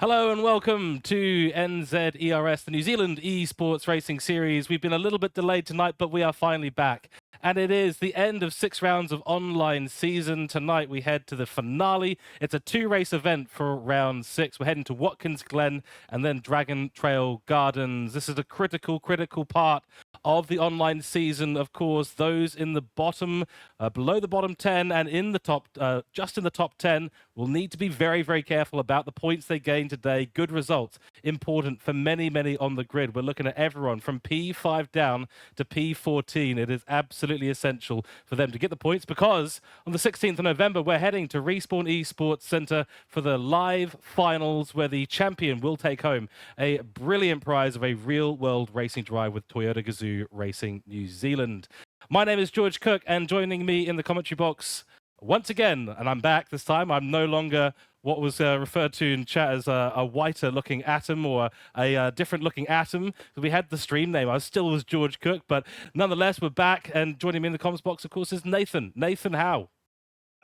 Hello and welcome to NZERS, the New Zealand Esports Racing Series. We've been a little bit delayed tonight, but we are finally back. And it is the end of 6 rounds of online season. Tonight we head to the finale. It's a 2-race event for round 6. We're heading to Watkins Glen and then Dragon Trail Gardens. This is a critical part of the online season. Of course, those in the bottom, below the bottom 10 and in the top, just in the top 10 will need to be very careful about the points they gain today. Good results, important for many on the grid. We're looking at everyone from P5 down to P14. It is absolutely essential for them to get the points because on the 16th of November, we're heading to Respawn Esports Centre for the live finals where the champion will take home a brilliant prize of a real-world racing drive with Toyota Gazoo Racing New Zealand. My name is George Cook, and joining me in the commentary box once again, and I'm back this time, I'm no longer what was referred to in chat as a whiter-looking atom or a different-looking atom. We had the stream name. I still was George Cook, but nonetheless, we're back, and joining me in the comments box, of course, is Nathan. Nathan, how?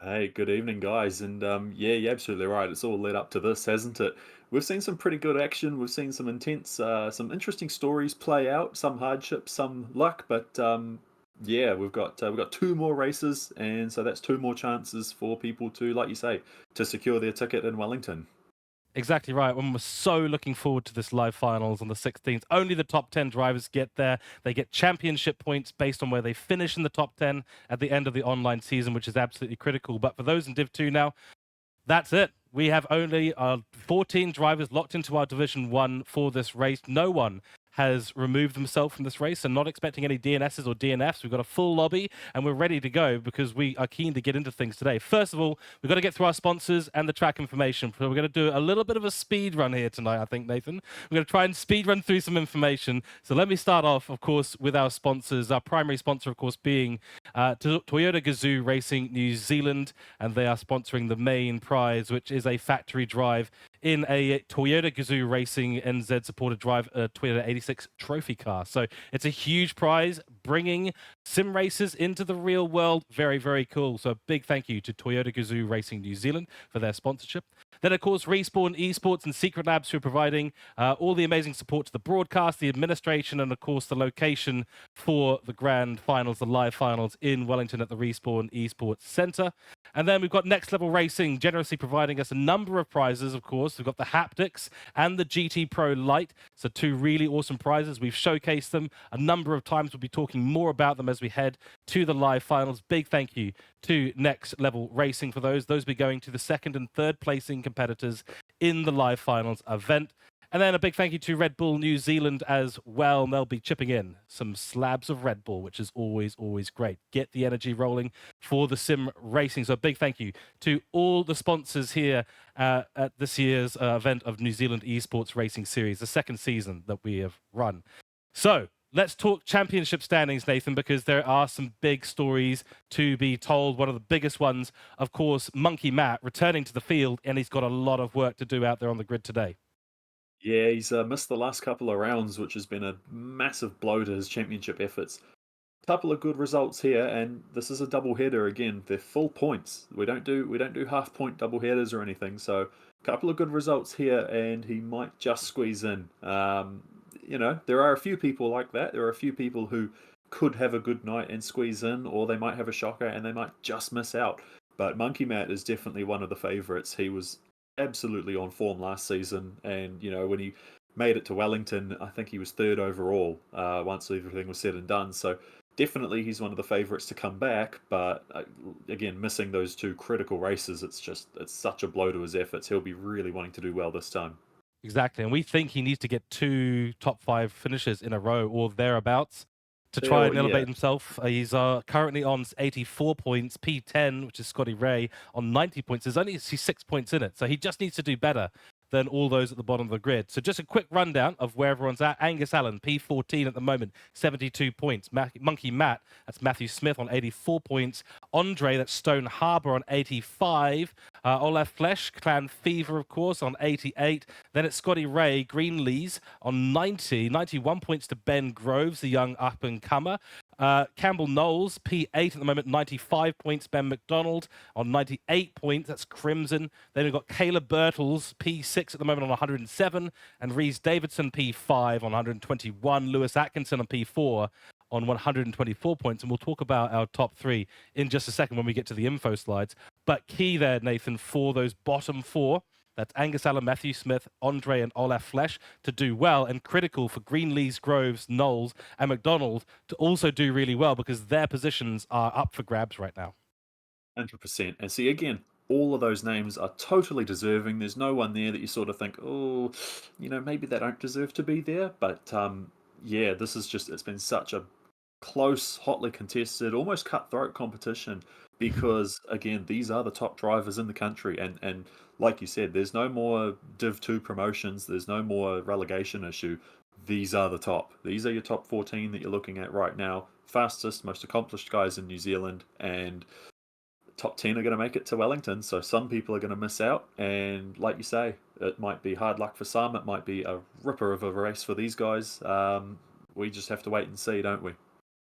Hey, good evening, guys. And yeah, you're absolutely right. It's all led up to this, hasn't it? We've seen some pretty good action. We've seen some intense, some interesting stories play out. Some hardship, some luck. But yeah, we've got two more races, and so that's two more chances for people to, like you say, to secure their ticket in Wellington. Exactly right. And we're so looking forward to this live finals on the 16th. Only the top 10 drivers get there. They get championship points based on where they finish in the top 10 at the end of the online season, which is absolutely critical. But for those in Div 2 now, that's it. We have only 14 drivers locked into our Division 1 for this race. No one has removed themselves from this race and not expecting any DNSs or DNFs. We've got a full lobby and we're ready to go because we are keen to get into things today. First of all, we've got to get through our sponsors and the track information. So we're going to do a little bit of a speed run here tonight, I think, Nathan. We're going to try and speed run through some information. So let me start off, of course, with our sponsors. Our primary sponsor, of course, being Toyota Gazoo Racing New Zealand, and they are sponsoring the main prize, which is a factory drive in a Toyota Gazoo Racing NZ supported drive, Toyota 86 trophy car. So it's a huge prize, bringing sim races into the real world. Very cool. So a big thank you to Toyota Gazoo Racing New Zealand for their sponsorship. Then, of course, Respawn Esports and Secret Labs, who are providing all the amazing support to the broadcast, the administration, and, of course, the location for the grand finals, the live finals in Wellington at the Respawn Esports Centre. And then we've got Next Level Racing, generously providing us a number of prizes, of course. We've got the Haptics and the GT Pro Lite. So two really awesome prizes. We've showcased them a number of times. We'll be talking more about them as we head to the live finals. Big thank you to Next Level Racing for those. Those will be going to the second and third placing competitors in the live finals event. And then a big thank you to Red Bull New Zealand as well. And they'll be chipping in some slabs of Red Bull, which is always great. Get the energy rolling for the sim racing. So a big thank you to all the sponsors here at this year's event of New Zealand Esports Racing Series, the second season that we have run. So let's talk championship standings, Nathan, because there are some big stories to be told. One of the biggest ones, of course, Monkey Matt returning to the field, and he's got a lot of work to do out there on the grid today. Yeah, he's missed the last couple of rounds, which has been a massive blow to his championship efforts. Couple of good results here, and this is a double header again. They're full points. We don't do half point double headers or anything. So a couple of good results here, and he might just squeeze in. There are a few people like that. There are a few people who could have a good night and squeeze in, or they might have a shocker and they might just miss out. But Monkey Matt is definitely one of the favourites. He was absolutely on form last season, and when he made it to Wellington, I think he was third overall once everything was said and done. So definitely he's one of the favourites to come back, but again, missing those two critical races, it's such a blow to his efforts. He'll be really wanting to do well this time. Exactly. And we think he needs to get 2 top 5 finishes in a row or thereabouts to Yeah, try and yeah. elevate himself. He's currently on 84 points, P10, which is Scotty Ray, on 90 points. There's only 6 points in it, so he just needs to do better than all those at the bottom of the grid. So just a quick rundown of where everyone's at. Angus Allen, P14 at the moment, 72 points. Monkey Matt, that's Matthew Smith on 84 points. Andre, that's Stone Harbour on 85. Olaf Flesh, Clan Fever, of course, on 88. Then it's Scotty Ray, Greenlees on 90. 91 points to Ben Groves, the young up-and-comer. Campbell Knowles, P8 at the moment, 95 points. Ben McDonald on 98 points. That's Crimson. Then we've got Caleb Birtles, P6 at the moment on 107. And Reese Davidson, P5 on 121. Lewis Atkinson on P4 on 124 points. And we'll talk about our top three in just a second when we get to the info slides. But key there, Nathan, for those bottom four, that's Angus Allen, Matthew Smith, Andre, and Olaf Flesch to do well, and critical for Greenlees, Groves, Knowles, and McDonald to also do really well because their positions are up for grabs right now. 100%. And see, again, all of those names are totally deserving. There's no one there that you sort of think, oh, maybe they don't deserve to be there. But yeah, this is just, it's been such a close, hotly contested, almost cutthroat competition because, again, these are the top drivers in the country. And like you said, there's no more Div 2 promotions, there's no more relegation issue. These are the top. These are your top 14 that you're looking at right now. Fastest, most accomplished guys in New Zealand. And top 10 are going to make it to Wellington, so some people are going to miss out. And like you say, it might be hard luck for some. It might be a ripper of a race for these guys. We just have to wait and see, don't we?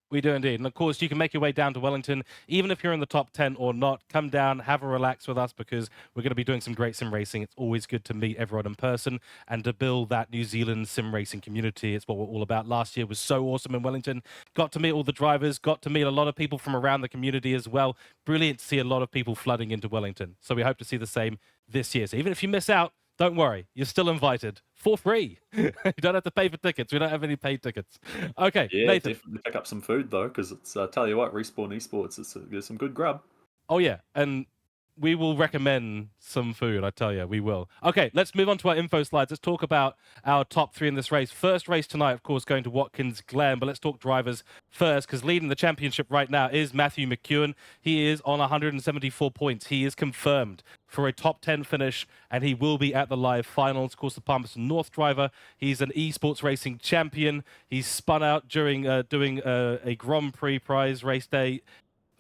We do indeed. And of course, you can make your way down to Wellington, even if you're in the top 10 or not. Come down, have a relax with us because we're going to be doing some great sim racing. It's always good to meet everyone in person and to build that New Zealand sim racing community. It's what we're all about. Last year was so awesome in Wellington. Got to meet all the drivers, got to meet a lot of people from around the community as well. Brilliant to see a lot of people flooding into Wellington. So we hope to see the same this year. So even if you miss out, don't worry, you're still invited for free. You don't have to pay for tickets. We don't have any paid tickets. Okay, Yeah, Nathan. definitely pick up some food though, because it's tell you what, Respawn Esports, there's some good grub. Oh yeah, and we will recommend some food, I tell you, we will. Okay, let's move on to our info slides. Let's talk about our top three in this race. First race tonight, of course, going to Watkins Glen, but let's talk drivers first, because leading the championship right now is Matthew McEwen. He is on 174 points. He is confirmed for a top 10 finish, and he will be at the live finals. Of course, the Palmerston North driver. He's an esports racing champion. He's spun out during doing a Grand Prix prize race day.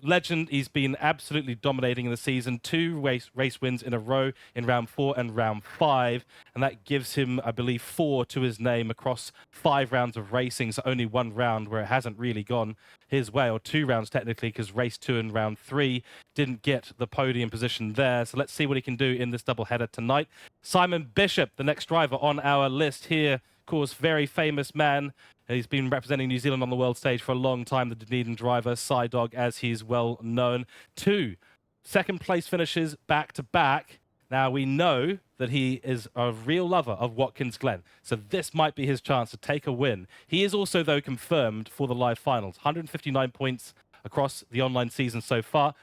Legend. He's been absolutely dominating in the season. 2 race wins in a row in round 4 and round 5, and that gives him, I believe, 4 to his name across 5 rounds of racing. So only 1 round where it hasn't really gone his way, or 2 rounds technically, because race 2 and round 3 didn't get the podium position there. So let's see what he can do in this doubleheader tonight. Simon Bishop, the next driver on our list here, of course, very famous man. He's been representing New Zealand on the world stage for a long time, the Dunedin driver, Psydog, as he's well known. 2 second-place finishes back-to-back. Now, we know that he is a real lover of Watkins Glen, so this might be his chance to take a win. He is also, though, confirmed for the live finals. 159 points across the online season so far.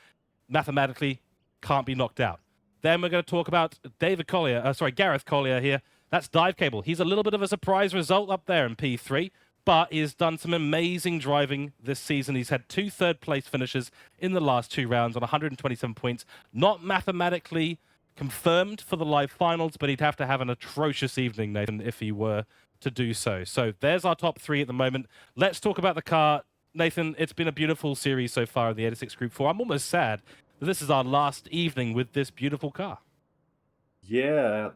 Mathematically, can't be knocked out. Then we're going to talk about Gareth Collier here. That's Dive Cable. He's a little bit of a surprise result up there in P3, but he has done some amazing driving this season. He's had 2 third-place finishes in the last 2 rounds on 127 points. Not mathematically confirmed for the live finals, but he'd have to have an atrocious evening, Nathan, if he were to do so. So there's our top 3 at the moment. Let's talk about the car. Nathan, it's been a beautiful series so far in the 86 Group 4. I'm almost sad that this is our last evening with this beautiful car. Yeah,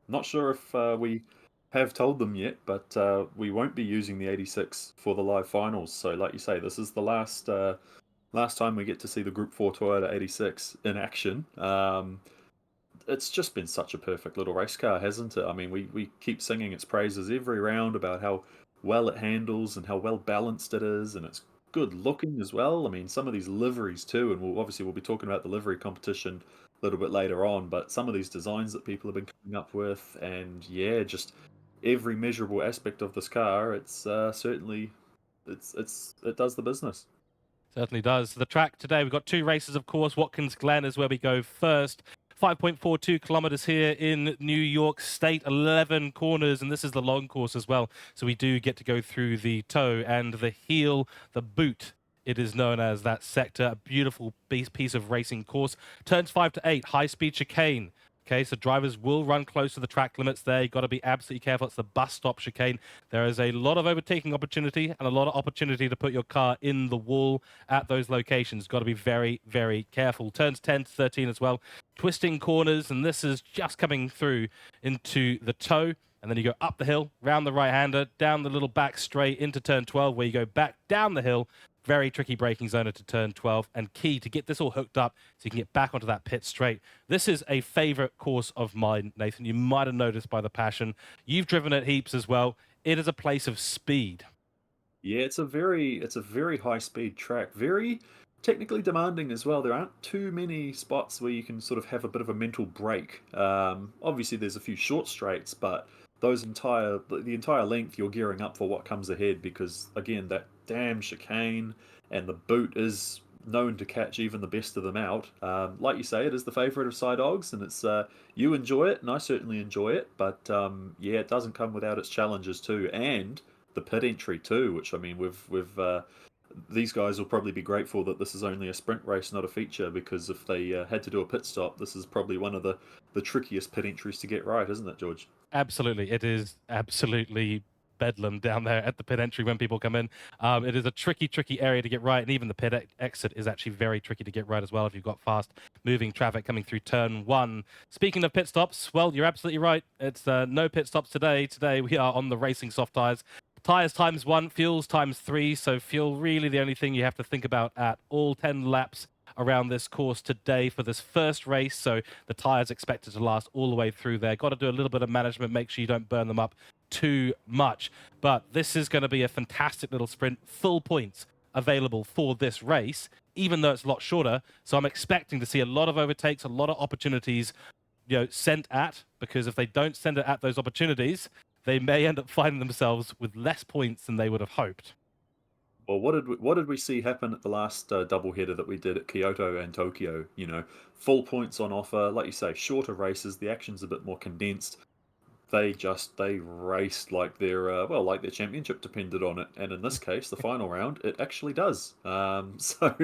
not sure if we have told them yet, but we won't be using the 86 for the live finals. So, like you say, this is the last time we get to see the Group 4 Toyota 86 in action. It's just been such a perfect little race car, hasn't it? I mean, we keep singing its praises every round about how well it handles and how well balanced it is, and it's good looking as well. I mean, some of these liveries too, and we'll be talking about the livery competition a little bit later on, but some of these designs that people have been coming up with, and yeah, just every measurable aspect of this car, it's certainly it does the business. Certainly does. The track today, we've got 2 races, of course. Watkins Glen is where we go first. 5.42 kilometers here in New York State, 11 corners, and this is the long course as well. So we do get to go through the toe and the heel, the boot. It is known as that sector. A beautiful piece of racing course. Turns 5 to 8, high-speed chicane. Okay, so drivers will run close to the track limits there. You've got to be absolutely careful. It's the bus stop chicane. There is a lot of overtaking opportunity and a lot of opportunity to put your car in the wall at those locations. Got to be very, very careful. Turns 10 to 13 as well. Twisting corners, and this is just coming through into the toe. and then you go up the hill, round the right-hander, down the little back straight into turn 12, where you go back down the hill. Very tricky braking zone to turn 12, and key to get this all hooked up so you can get back onto that pit straight. This is a favorite course of mine, Nathan. You might have noticed by the passion. You've driven it heaps as well. It is a place of speed. Yeah, it's a very high speed track, very technically demanding as well. There aren't too many spots where you can sort of have a bit of a mental break. Obviously, there's a few short straights, but the entire length, you're gearing up for what comes ahead because again, that damn chicane and the boot is known to catch even the best of them out. Like you say, it is the favourite of Side Dogs, and it's you enjoy it, and I certainly enjoy it. But yeah, it doesn't come without its challenges too, and the pit entry too, which I mean, we've these guys will probably be grateful that this is only a sprint race, not a feature, because if they had to do a pit stop, this is probably one of the trickiest pit entries to get right, isn't it, George? Absolutely. It is absolutely bedlam down there at the pit entry when people come in. It is a tricky area to get right, and even the pit exit is actually very tricky to get right as well if you've got fast moving traffic coming through turn 1. Speaking of pit stops, well, you're absolutely right. It's no pit stops today. Today we are on the racing soft tyres. Tyres times 1, fuels times 3, so fuel really the only thing you have to think about at all 10 laps around this course today for this first race. So the tyres expected to last all the way through there. Got to do a little bit of management, make sure you don't burn them up too much. But this is going to be a fantastic little sprint, full points available for this race, even though it's a lot shorter. So I'm expecting to see a lot of overtakes, a lot of opportunities, sent at, because if they don't send it at those opportunities, they may end up finding themselves with less points than they would have hoped. Well, what did we see happen at the last doubleheader that we did at Kyoto and Tokyo? Full points on offer, like you say, shorter races. The action's a bit more condensed. They raced like their championship depended on it, and in this case, the final round, it actually does. So,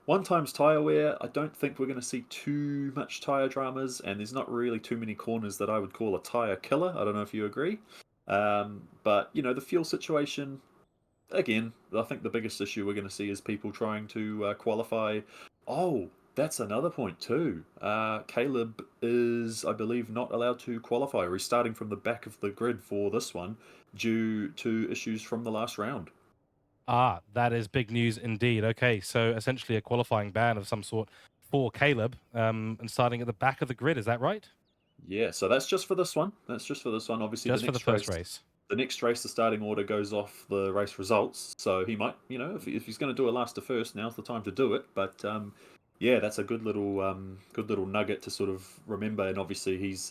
one times tire wear. I don't think we're going to see too much tire dramas, and there's not really too many corners that I would call a tire killer. I don't know if you agree. But the fuel situation. Again, I think the biggest issue we're going to see is people trying to qualify. Oh, that's another point too. Caleb is, I believe, not allowed to qualify, or he's starting from the back of the grid for this one due to issues from the last round. Ah, that is big news indeed. Okay, so essentially a qualifying ban of some sort for Caleb, and starting at the back of the grid. Is that right? Yeah, so that's just for this one. That's just for this one. Obviously, Just for the first race. the next race, the starting order goes off the race results. So he might, if he's going to do a last to first, now's the time to do it. But yeah, that's a good little nugget to sort of remember. And obviously, he's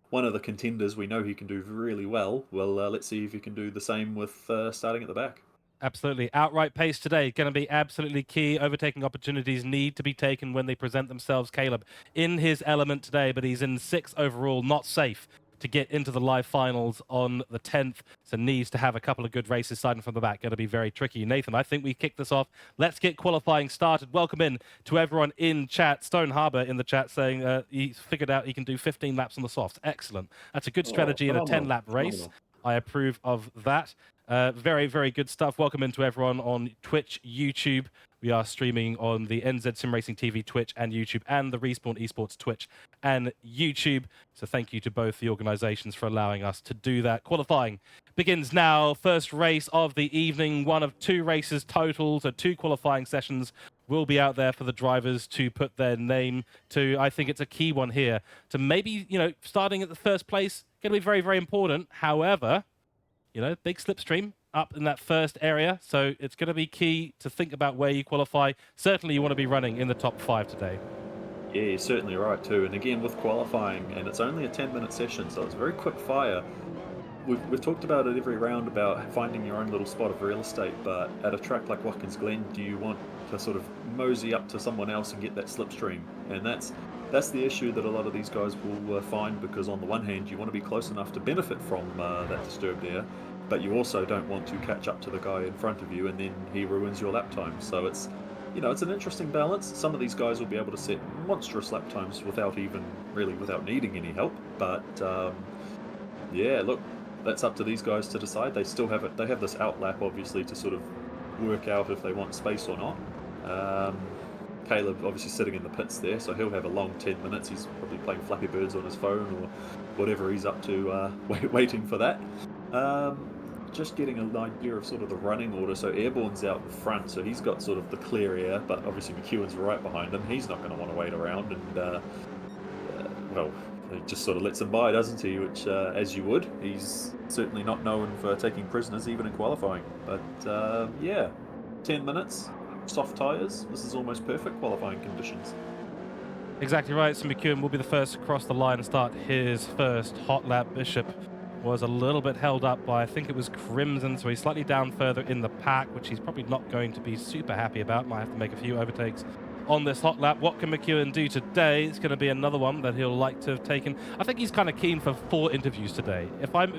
one of the contenders. We know he can do really well. Well, let's see if he can do the same with starting at the back. Absolutely. Outright pace today going to be absolutely key. Overtaking opportunities need to be taken when they present themselves. Caleb in his element today, but he's in 6th overall, not safe to get into the live finals on the 10th. So needs to have a couple of good races starting from the back. Going to be very tricky. Nathan, I think we kick this off. Let's get qualifying started. Welcome in to everyone in chat. Stone Harbour in the chat saying he's figured out he can do 15 laps on the softs. Excellent. That's a good strategy in a 10-lap race. Phenomenal. I approve of that. Very good stuff. Welcome into everyone on Twitch, YouTube. We are streaming on the NZ Sim Racing TV Twitch and YouTube, and the Respawn Esports Twitch and YouTube. So thank you to both the organizations for allowing us to do that. Qualifying begins now. First race of the evening, one of 2 races total. So 2 qualifying sessions will be out there for the drivers to put their name to. I think it's a key one here to maybe, starting at the first place, going to be very important. However, big slipstream up in that first area. So it's going to be key to think about where you qualify. Certainly you want to be running in the top 5 today. Yeah, you're certainly right too. And again, with qualifying, and it's only a 10-minute session, so it's very quick fire. We've talked about it every round about finding your own little spot of real estate, but at a track like Watkins Glen, do you want to sort of mosey up to someone else and get that slipstream? And that's the issue that a lot of these guys will find, because on the one hand, you want to be close enough to benefit from that disturbed air, but you also don't want to catch up to the guy in front of you and then he ruins your lap time. So it's an interesting balance. Some of these guys will be able to set monstrous lap times without needing any help. But yeah, look, that's up to these guys to decide. They still have it. They have this outlap, obviously, to sort of work out if they want space or not. Caleb obviously sitting in the pits there, so he'll have a long 10 minutes. He's probably playing Flappy Birds on his phone or whatever he's up to, waiting for that. Just getting an idea of sort of the running order. So Airborne's out in front, so he's got sort of the clear air, but obviously McEwen's right behind him. He's not going to want to wait around, and well, he just sort of lets him by, doesn't he? Which, as you would. He's certainly not known for taking prisoners, even in qualifying. But yeah, 10 minutes, soft tyres. This is almost perfect qualifying conditions. Exactly right. So McEwen will be the first to cross the line and start his first hot lap. Bishop was a little bit held up by, I think it was Crimson, so he's slightly down further in the pack, which he's probably not going to be super happy about. Might have to make a few overtakes on this hot lap. What can McEwen do today? It's going to be another one that he'll like to have taken. I think he's kind of keen for 4 interviews today. If I'm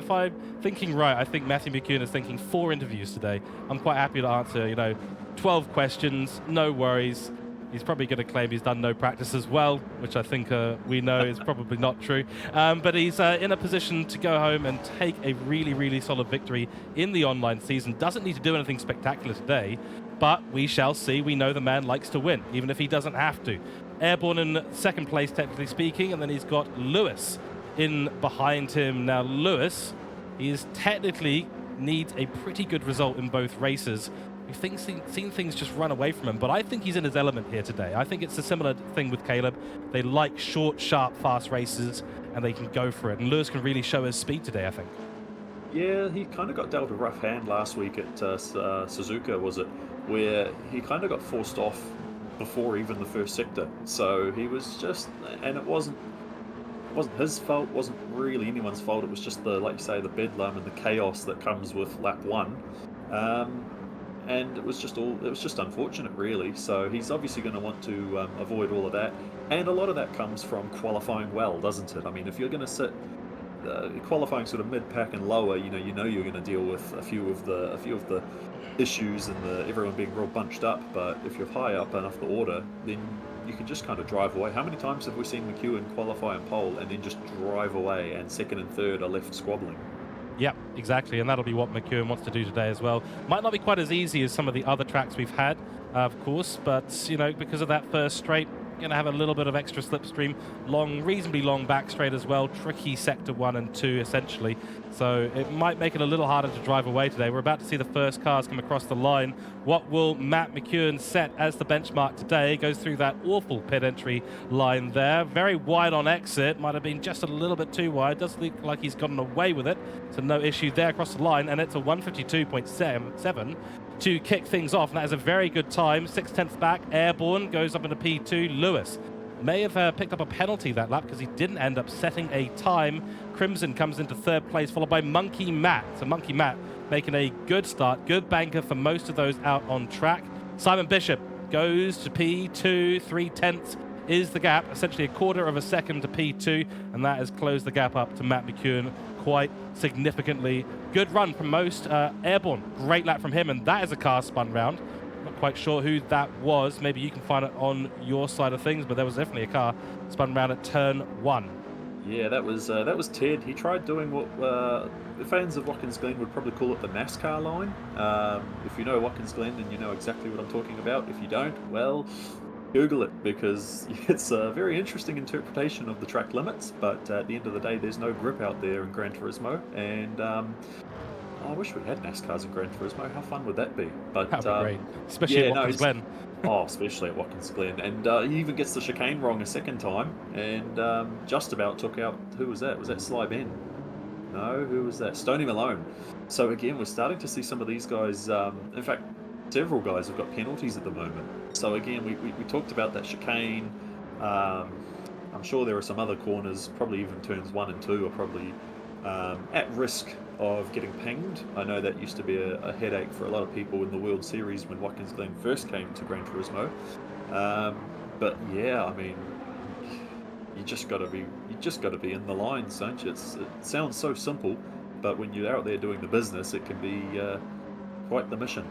thinking right, I think Matthew McEwen is thinking 4 interviews today. I'm quite happy to answer, 12 questions, no worries. He's probably going to claim he's done no practice as well, which I think we know is probably not true. But he's in a position to go home and take a really, really solid victory in the online season. Doesn't need to do anything spectacular today, but we shall see. We know the man likes to win, even if he doesn't have to. Airborne in second place, technically speaking, and then he's got Lewis in behind him. Now, Lewis, he is technically needs a pretty good result in both races. We've seen things just run away from him, but I think he's in his element here today. I think it's a similar thing with Caleb. They like short, sharp, fast races, and they can go for it. And Lewis can really show his speed today, I think. Yeah, he kind of got dealt a rough hand last week at Suzuka, was it? Where he kind of got forced off before even the first sector. So he was just, and it wasn't his fault, wasn't really anyone's fault. It was just like you say, the bedlam and the chaos that comes with lap 1. And it was just unfortunate, really. So he's obviously going to want to avoid all of that, and a lot of that comes from qualifying well, doesn't it? I mean, if you're going to sit qualifying sort of mid-pack and lower, you know you're going to deal with a few of the issues and everyone being real bunched up. But if you're high up enough the order, then you can just kind of drive away. How many times have we seen McEwen qualify and pole and then just drive away, and second and third are left squabbling? Yep, exactly, and that'll be what McEwen wants to do today as well. Might not be quite as easy as some of the other tracks we've had, of course, but, because of that first straight, going to have a little bit of extra slipstream, reasonably long back straight as well, tricky sector 1 and 2, essentially. So it might make it a little harder to drive away today. We're about to see the first cars come across the line. What will Matt McEwen set as the benchmark today? Goes through that awful pit entry line there. Very wide on exit. Might have been just a little bit too wide. Does look like he's gotten away with it. So no issue there across the line. And it's a 152.7 to kick things off. And that is a very good time. 6/10 back. Airborne goes up into P2. Lewis may have picked up a penalty that lap because he didn't end up setting a time. Crimson comes into third place, followed by Monkey Matt. So Monkey Matt making a good start, good banker for most of those out on track. Simon Bishop goes to P2, 3/10 is the gap, essentially a quarter of a second to P2, and that has closed the gap up to Matt McEwen quite significantly. Good run from most. Airborne, great lap from him, and that is a car spun round. Not quite sure who that was. Maybe you can find it on your side of things, but there was definitely a car spun round at turn 1. Yeah, that was Ted. He tried doing what the fans of Watkins Glen would probably call it the NASCAR line. If you know Watkins Glen, then you know exactly what I'm talking about. If you don't, well, Google it, because it's a very interesting interpretation of the track limits. But at the end of the day, there's no grip out there in Gran Turismo, and I wish we had NASCARs in Gran Turismo. How fun would that be? But That'd be great, especially at Watkins Glen. Oh, especially at Watkins Glen. And he even gets the chicane wrong a second time, and just about took out, who was that? Was that Sly Ben? No, who was that? Stoney Malone. So again, we're starting to see some of these guys, in fact, several guys have got penalties at the moment. So again, we talked about that chicane. I'm sure there are some other corners, probably even turns 1 and 2 are probably at risk of getting pinged. I know that used to be a headache for a lot of people in the World Series when Watkins Glen first came to Gran Turismo. But yeah, I mean, you just got to be in the lines, don't you? It sounds so simple, but when you're out there doing the business, it can be quite the mission.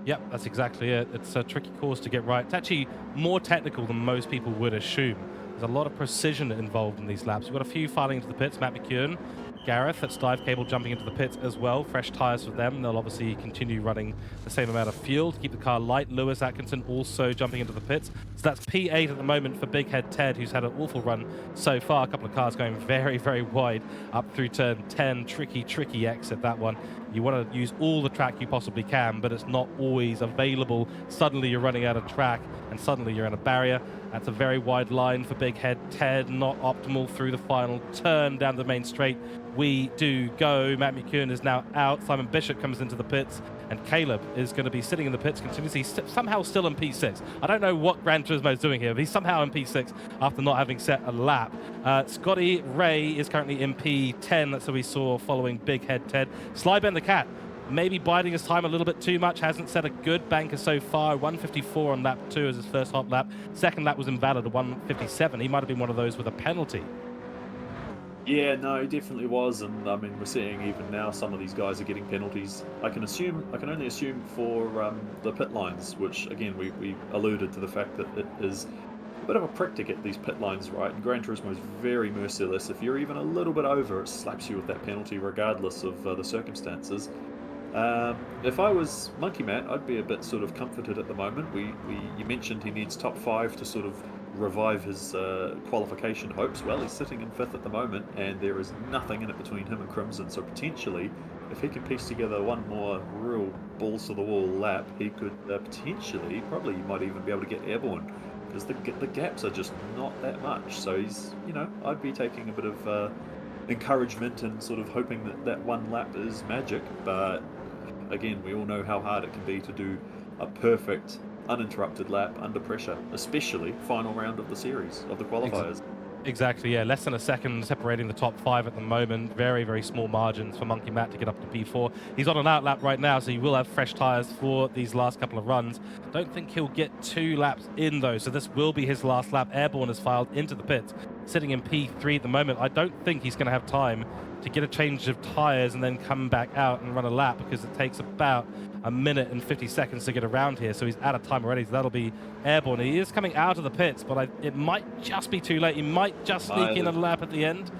Yep, that's exactly it. It's a tricky course to get right. It's actually more technical than most people would assume. There's a lot of precision involved in these laps. We've got a few filing into the pits. Matt McEwen Gareth at Dive Cable jumping into the pits as well. Fresh tyres for them. They'll obviously continue running the same amount of fuel to keep the car light. Lewis Atkinson also jumping into the pits. So that's P8 at the moment for Big Head Ted, who's had an awful run so far. A couple of cars going very, very wide up through turn 10. Tricky exit, that one. You want to use all the track you possibly can, but it's not always available. Suddenly you're running out of track, and suddenly you're in a barrier. That's a very wide line for Big Head Ted, not optimal through the final turn down the main straight. We do go. Matt McEwen is now out. Simon Bishop comes into the pits, and Caleb is going to be sitting in the pits continuously, somehow still in P6. I don't know what Gran Turismo is doing here, but he's somehow in P6 after not having set a lap. Scotty Ray is currently in P10. That's what we saw following Big Head Ted. Slyben the Cat, maybe biding his time a little bit too much, hasn't set a good banker so far. 154 on lap 2 as his first hot lap. Second lap was invalid at 157. He might have been one of those with a penalty. Yeah, no, he definitely was, and I mean, we're seeing even now some of these guys are getting penalties. I can only assume for the pit lines, which again we alluded to the fact that it is a bit of a prick to get these pit lines right. And Gran Turismo is very merciless. If you're even a little bit over, it slaps you with that penalty, regardless of the circumstances. If I was Monkey Matt, I'd be a bit sort of comforted at the moment. You mentioned he needs top 5 to sort of revive his qualification hopes. Well, he's sitting in 5th at the moment, and there is nothing in it between him and Crimson. So potentially, if he can piece together one more real balls to the wall lap, he could potentially, probably, might even be able to get airborne, because the gaps are just not that much. So he's, I'd be taking a bit of encouragement and sort of hoping that one lap is magic. But again, we all know how hard it can be to do a perfect uninterrupted lap under pressure, especially final round of the series, of the qualifiers. Exactly, yeah. Less than a second separating the top 5 at the moment. Very, very small margins for Monkey Matt to get up to P4. He's on an outlap right now, so he will have fresh tyres for these last couple of runs. Don't think he'll get 2 laps in, though, so this will be his last lap. Airborne is filed into the pits, sitting in P3 at the moment. I don't think he's going to have time to get a change of tyres and then come back out and run a lap, because it takes about a minute and 50 seconds to get around here, so he's out of time already, so that'll be airborne. He is coming out of the pits, but it might just be too late. He might just sneak in a lap at the end.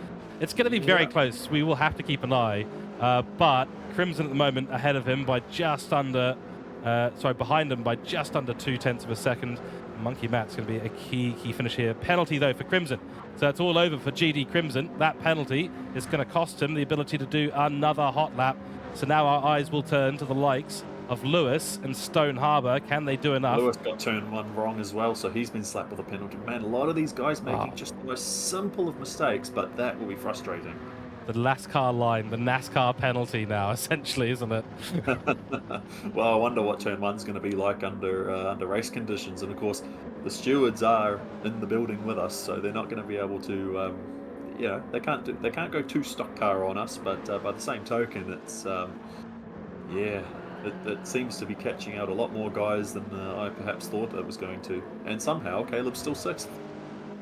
It's going to be very close. We will have to keep an eye, but Crimson at the moment ahead of him by just under, behind him by just under 0.2 of a second. Monkey Matt's going to be a key finish here. Penalty, though, for Crimson. So it's all over for GD Crimson. That penalty is going to cost him the ability to do another hot lap. So now our eyes will turn to the likes of Lewis and Stone Harbour. Can they do enough? Lewis got turn 1 wrong as well, so he's been slapped with a penalty. Man, a lot of these guys making just the most simple of mistakes, but that will be frustrating. The NASCAR line, the NASCAR penalty now, essentially, isn't it? Well, I wonder what turn 1's going to be like under race conditions, and of course, the stewards are in the building with us, so they're not going to be able to. They can't go too stock car on us, but by the same token, it's It seems to be catching out a lot more guys than I perhaps thought it was going to, and somehow Caleb's still 6th.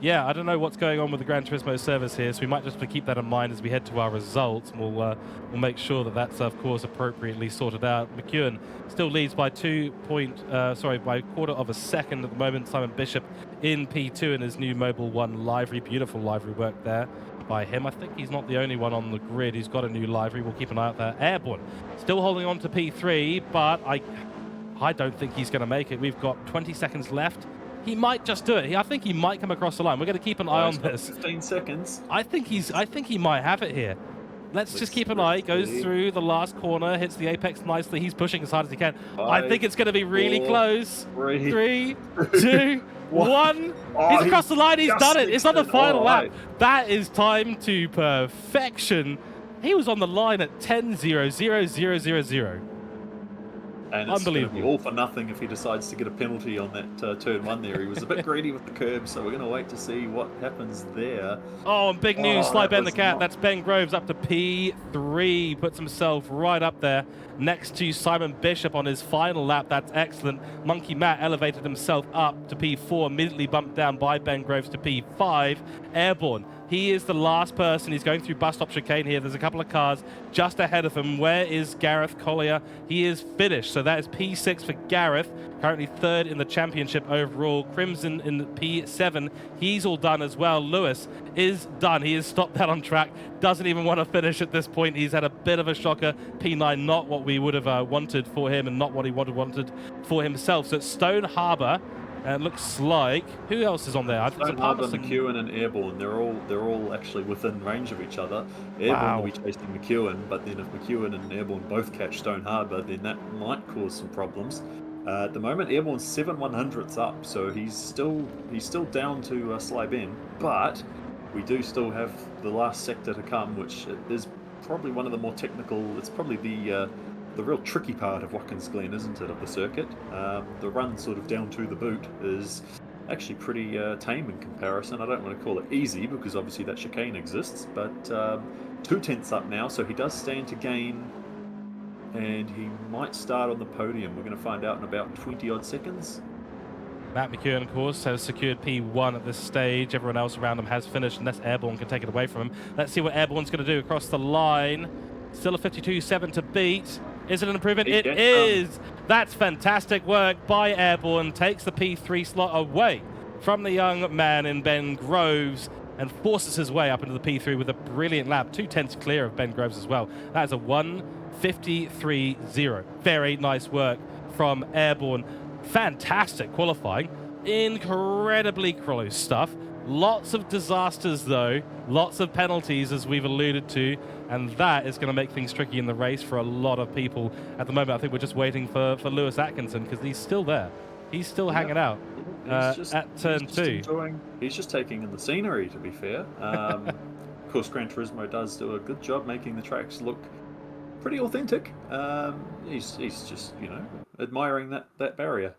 Yeah, I don't know what's going on with the Gran Turismo service here, so we might just have to keep that in mind as we head to our results, and we'll make sure that that's, of course, appropriately sorted out. McEwen still leads by by a quarter of a second at the moment. Simon Bishop in P2 in his new Mobile 1 livery. Beautiful livery work there by him. I think he's not the only one on the grid who's got a new livery. We'll keep an eye out there. Airborne still holding on to P3, but I don't think he's going to make it. We've got 20 seconds left. He might just do it. I think he might come across the line. We're going to keep an eye on this. 15 seconds. I think he might have it here. Let's just keep an eye. Goes through the last corner, hits the apex nicely. He's pushing as hard as he can. 5, I think it's going to be really 4, close. 3, 2, 1. He's across the line. He's done it. It's on the final lap. That is time to perfection. He was on the line at 10.00000. And it's going to be all for nothing if he decides to get a penalty on that turn 1 there. He was a bit greedy with the curb, so we're going to wait to see what happens there. Oh, and big news, Sly Ben the Cat. That's Ben Groves up to P3. Puts himself right up there next to Simon Bishop on his final lap. That's excellent. Monkey Matt elevated himself up to P4, immediately bumped down by Ben Groves to P5. Airborne. He is the last person. He's going through bus stop chicane here. There's a couple of cars just ahead of him. Where is Gareth Collier? He is finished. So that is P6 for Gareth, currently third in the championship overall. Crimson in P7. He's all done as well. Lewis is done. He has stopped that on track. Doesn't even want to finish at this point. He's had a bit of a shocker. P9, not what we would have wanted for him and not what he wanted for himself. So it's Stone Harbour. Looks like, who else is on there? Stone Harbour, McEwen, and Airborne. They're all actually within range of each other. Airborne will be chasing McEwen, but then if McEwen and Airborne both catch Stone Harbour, then that might cause some problems. At the moment, Airborne's 7/100ths up, so he's still down to Sly Ben, but we do still have the last sector to come, which is probably one of the more technical. It's probably the real tricky part of Watkins Glen, isn't it, of the circuit? The run sort of down to the boot is actually pretty tame in comparison. I don't want to call it easy because obviously that chicane exists, but 2/10 up now, so he does stand to gain, and he might start on the podium. We're going to find out in about 20-odd seconds. Matt McEwen, of course, has secured P1 at this stage. Everyone else around him has finished, unless Airborne can take it away from him. Let's see what Airborne's going to do across the line. Still a 52.7 to beat. Is it an improvement? It is! That's fantastic work by Airborne. Takes the P3 slot away from the young man in Ben Groves and forces his way up into the P3 with a brilliant lap. 2/10 clear of Ben Groves as well. That is a 1:53.0. Very nice work from Airborne. Fantastic qualifying. Incredibly close stuff. Lots of disasters, though. Lots of penalties, as we've alluded to. And that is going to make things tricky in the race for a lot of people. At the moment, I think we're just waiting for Lewis Atkinson, because he's still there. He's still hanging out at turn 2. He's just taking in the scenery, to be fair. Of course, Gran Turismo does do a good job making the tracks look pretty authentic. He's just, admiring that barrier.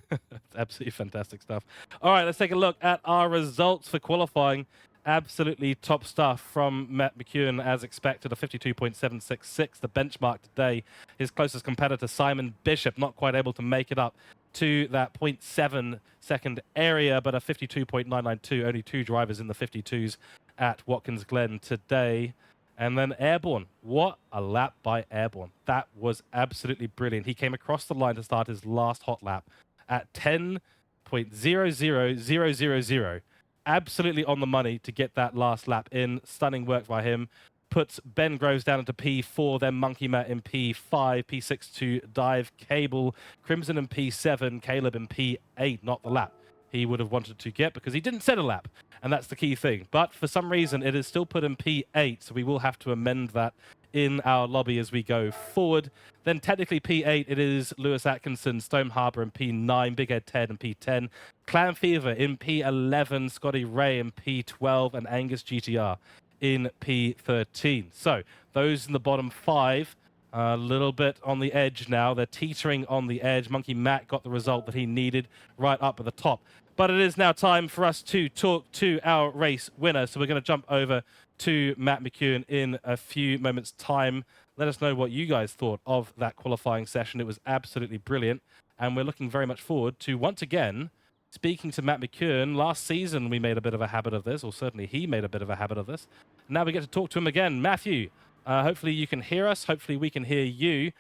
It's absolutely fantastic stuff. All right, let's take a look at our results for qualifying. Absolutely top stuff from Matt McEwen, as expected, a 52.766. The benchmark today, his closest competitor, Simon Bishop, not quite able to make it up to that 0.7 second area, but a 52.992. Only 2 drivers in the 52s at Watkins Glen today. And then Airborne. What a lap by Airborne. That was absolutely brilliant. He came across the line to start his last hot lap at 10.000000. Absolutely on the money to get that last lap in. Stunning work by him. Puts Ben Groves down into P4, then Monkey Matt in P5, P6 to Dive Cable, Crimson in P7, Caleb in P8, not the lap he would have wanted to get because he didn't set a lap, and that's the key thing. But for some reason, it is still put in P8, so we will have to amend that in our lobby as we go forward. Then technically P8, it is Lewis Atkinson, Stone Harbour in P9, Big Ed Ted in P10, Clan Fever in P11, Scotty Ray in P12, and Angus GTR in P13. So those in the bottom 5, a little bit on the edge now. They're teetering on the edge. Monkey Matt got the result that he needed right up at the top. But it is now time for us to talk to our race winner. So we're going to jump over to Matt McEwen in a few moments' time. Let us know what you guys thought of that qualifying session. It was absolutely brilliant. And we're looking very much forward to, once again, speaking to Matt McEwen. Last season, we made a bit of a habit of this, or certainly he made a bit of a habit of this. Now we get to talk to him again. Matthew, hopefully you can hear us. Hopefully we can hear you.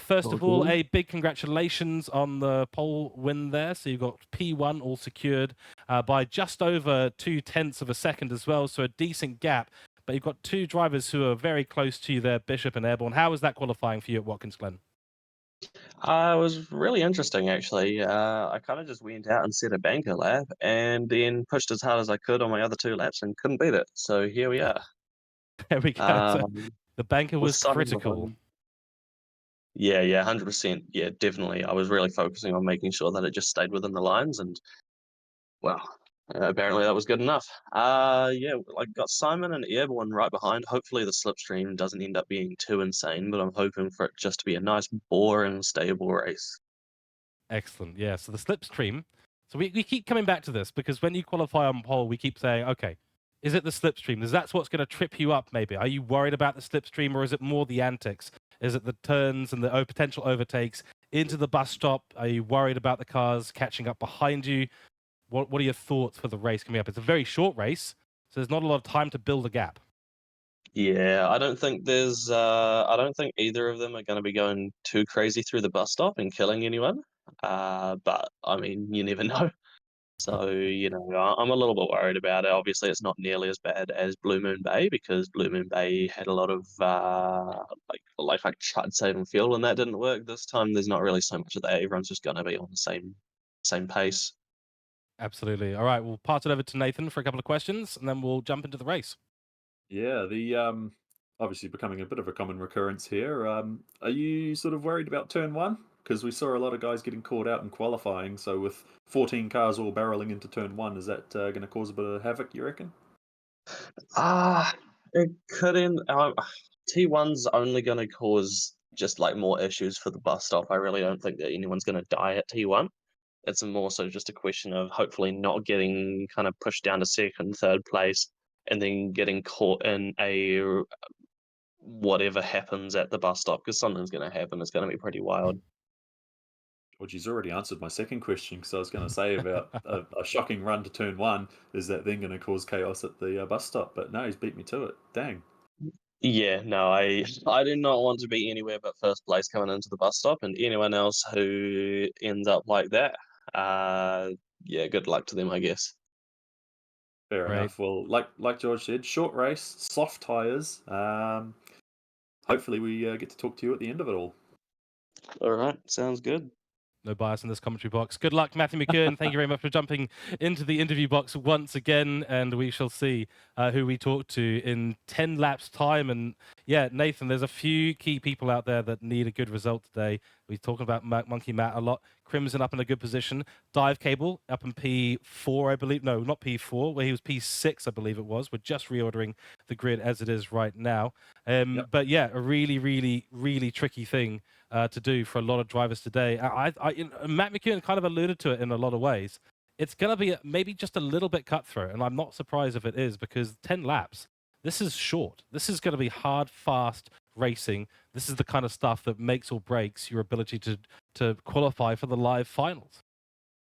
First of all, a big congratulations on the pole win there. So you've got P1 all secured by just over 0.2 of a second as well. So a decent gap. But you've got 2 drivers who are very close to you there, Bishop and Airborne. How was that qualifying for you at Watkins Glen? It was really interesting, actually. I kind of just went out and set a banker lap and then pushed as hard as I could on my other 2 laps and couldn't beat it. So here we are. There we go. So Um, the banker with was Simon critical. behind. Yeah, 100%. Yeah, definitely. I was really focusing on making sure that it just stayed within the lines, and well, apparently that was good enough. Yeah, I got Simon and Airborne right behind. Hopefully the slipstream doesn't end up being too insane, but I'm hoping for it just to be a nice, boring, stable race. Excellent. Yeah. So the slipstream. So we keep coming back to this because when you qualify on pole, we keep saying, okay, is it the slipstream? Is that what's going to trip you up, maybe? Are you worried about the slipstream, or is it more the antics? Is it the turns and the potential overtakes into the bus stop? Are you worried about the cars catching up behind you? What are your thoughts for the race coming up? It's a very short race, so there's not a lot of time to build a gap. Yeah, I don't think I don't think either of them are going to be going too crazy through the bus stop and killing anyone. But I mean, you never know. So, I'm a little bit worried about it. Obviously, it's not nearly as bad as Blue Moon Bay because Blue Moon Bay had a lot of like tried saving fuel and that didn't work. This time, there's not really so much of that. Everyone's just going to be on the same pace. Absolutely. All right, we'll pass it over to Nathan for a couple of questions, and then we'll jump into the race. Yeah, the obviously becoming a bit of a common recurrence here. Are you sort of worried about turn one? Because we saw a lot of guys getting caught out in qualifying. So with 14 cars all barreling into turn one, is that going to cause a bit of havoc? You reckon? It couldn't. T1's only going to cause just like more issues for the bus stop. I really don't think that anyone's going to die at T1. It's more so just a question of hopefully not getting kind of pushed down to second, third place, and then getting caught in a whatever happens at the bus stop because something's going to happen. It's going to be pretty wild. Well, she's already answered my second question. Because I was going to say about a shocking run to turn one. Is that then going to cause chaos at the bus stop? But no, he's beat me to it. Dang. Yeah, no, I do not want to be anywhere but first place coming into the bus stop, and anyone else who ends up like that, yeah, good luck to them, I guess. Fair Right. enough. Well, like George said, short race, soft tires. Hopefully we get to talk to you at the end of it all. All right, sounds good. No bias in this commentary box. Good luck, Matthew McKeown. Thank you very much for jumping into the interview box once again, and we shall see who we talk to in 10 laps' time. And yeah, Nathan, there's a few key people out there that need a good result today. We're talking about Monkey Matt a lot. Crimson up in a good position. Dive Cable up in P4, I believe. No, not P4, where he was P6, I believe it was. We're just reordering the grid as it is right now. Yep. But yeah, a really, really, really tricky thing to do for a lot of drivers today. Matt McKeown kind of alluded to it in a lot of ways. It's going to be maybe just a little bit cutthroat, and I'm not surprised if it is because 10 laps, this is short. This is going to be hard, fast racing. This is the kind of stuff that makes or breaks your ability to qualify for the live finals.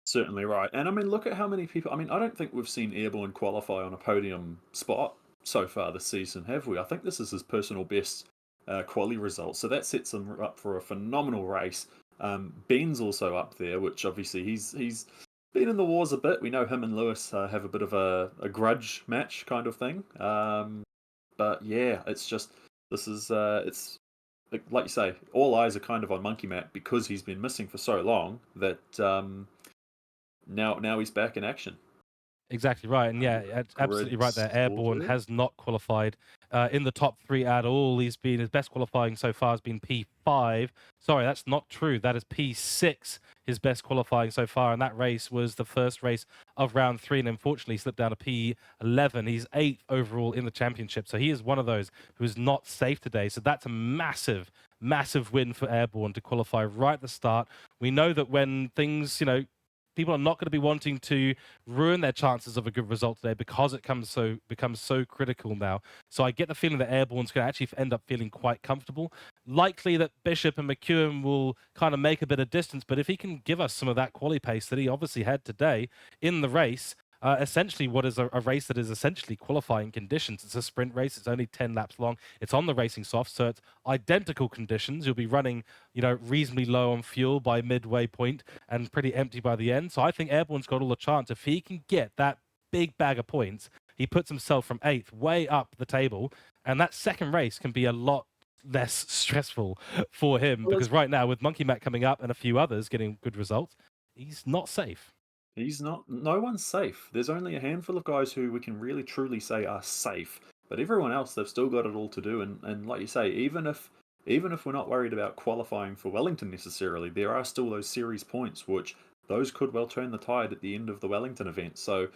Certainly right. And I mean, look at how many people. I mean, I don't think we've seen Airborne qualify on a podium spot so far this season, have we? I think this is his personal best quali result. So that sets him up for a phenomenal race. Ben's also up there, which obviously he's been in the wars a bit. We know him and Lewis have a bit of a grudge match kind of thing. But yeah, it's just this is it's like you say, all eyes are kind of on Monkey Matt because he's been missing for so long that now he's back in action. Exactly right. And yeah, absolutely right there. Airborne has not qualified in the top three at all. His best qualifying so far has been P5. Sorry, that's not true. That is P6, his best qualifying so far. And that race was the first race of round 3. And unfortunately, slipped down to P11. He's 8th overall in the championship. So he is one of those who is not safe today. So that's a massive, massive win for Airborne to qualify right at the start. We know that when things, people are not going to be wanting to ruin their chances of a good result today because it becomes so critical now. So I get the feeling that Airborne's going to actually end up feeling quite comfortable. Likely that Bishop and McEwen will kind of make a bit of distance, but if he can give us some of that quali pace that he obviously had today in the race, essentially what is a race that is essentially qualifying conditions. It's a sprint race. It's only 10 laps long. It's on the racing soft, so it's identical conditions. You'll be running, reasonably low on fuel by midway point and pretty empty by the end. So I think Airborne's got all the chance. If he can get that big bag of points, he puts himself from 8th way up the table, and that second race can be a lot less stressful for him because right now with Monkey Matt coming up and a few others getting good results, he's not safe. He's not. No one's safe. There's only a handful of guys who we can really truly say are safe, but everyone else they've still got it all to do. And like you say, even if we're not worried about qualifying for Wellington necessarily, there are still those series points, which those could well turn the tide at the end of the Wellington event. So,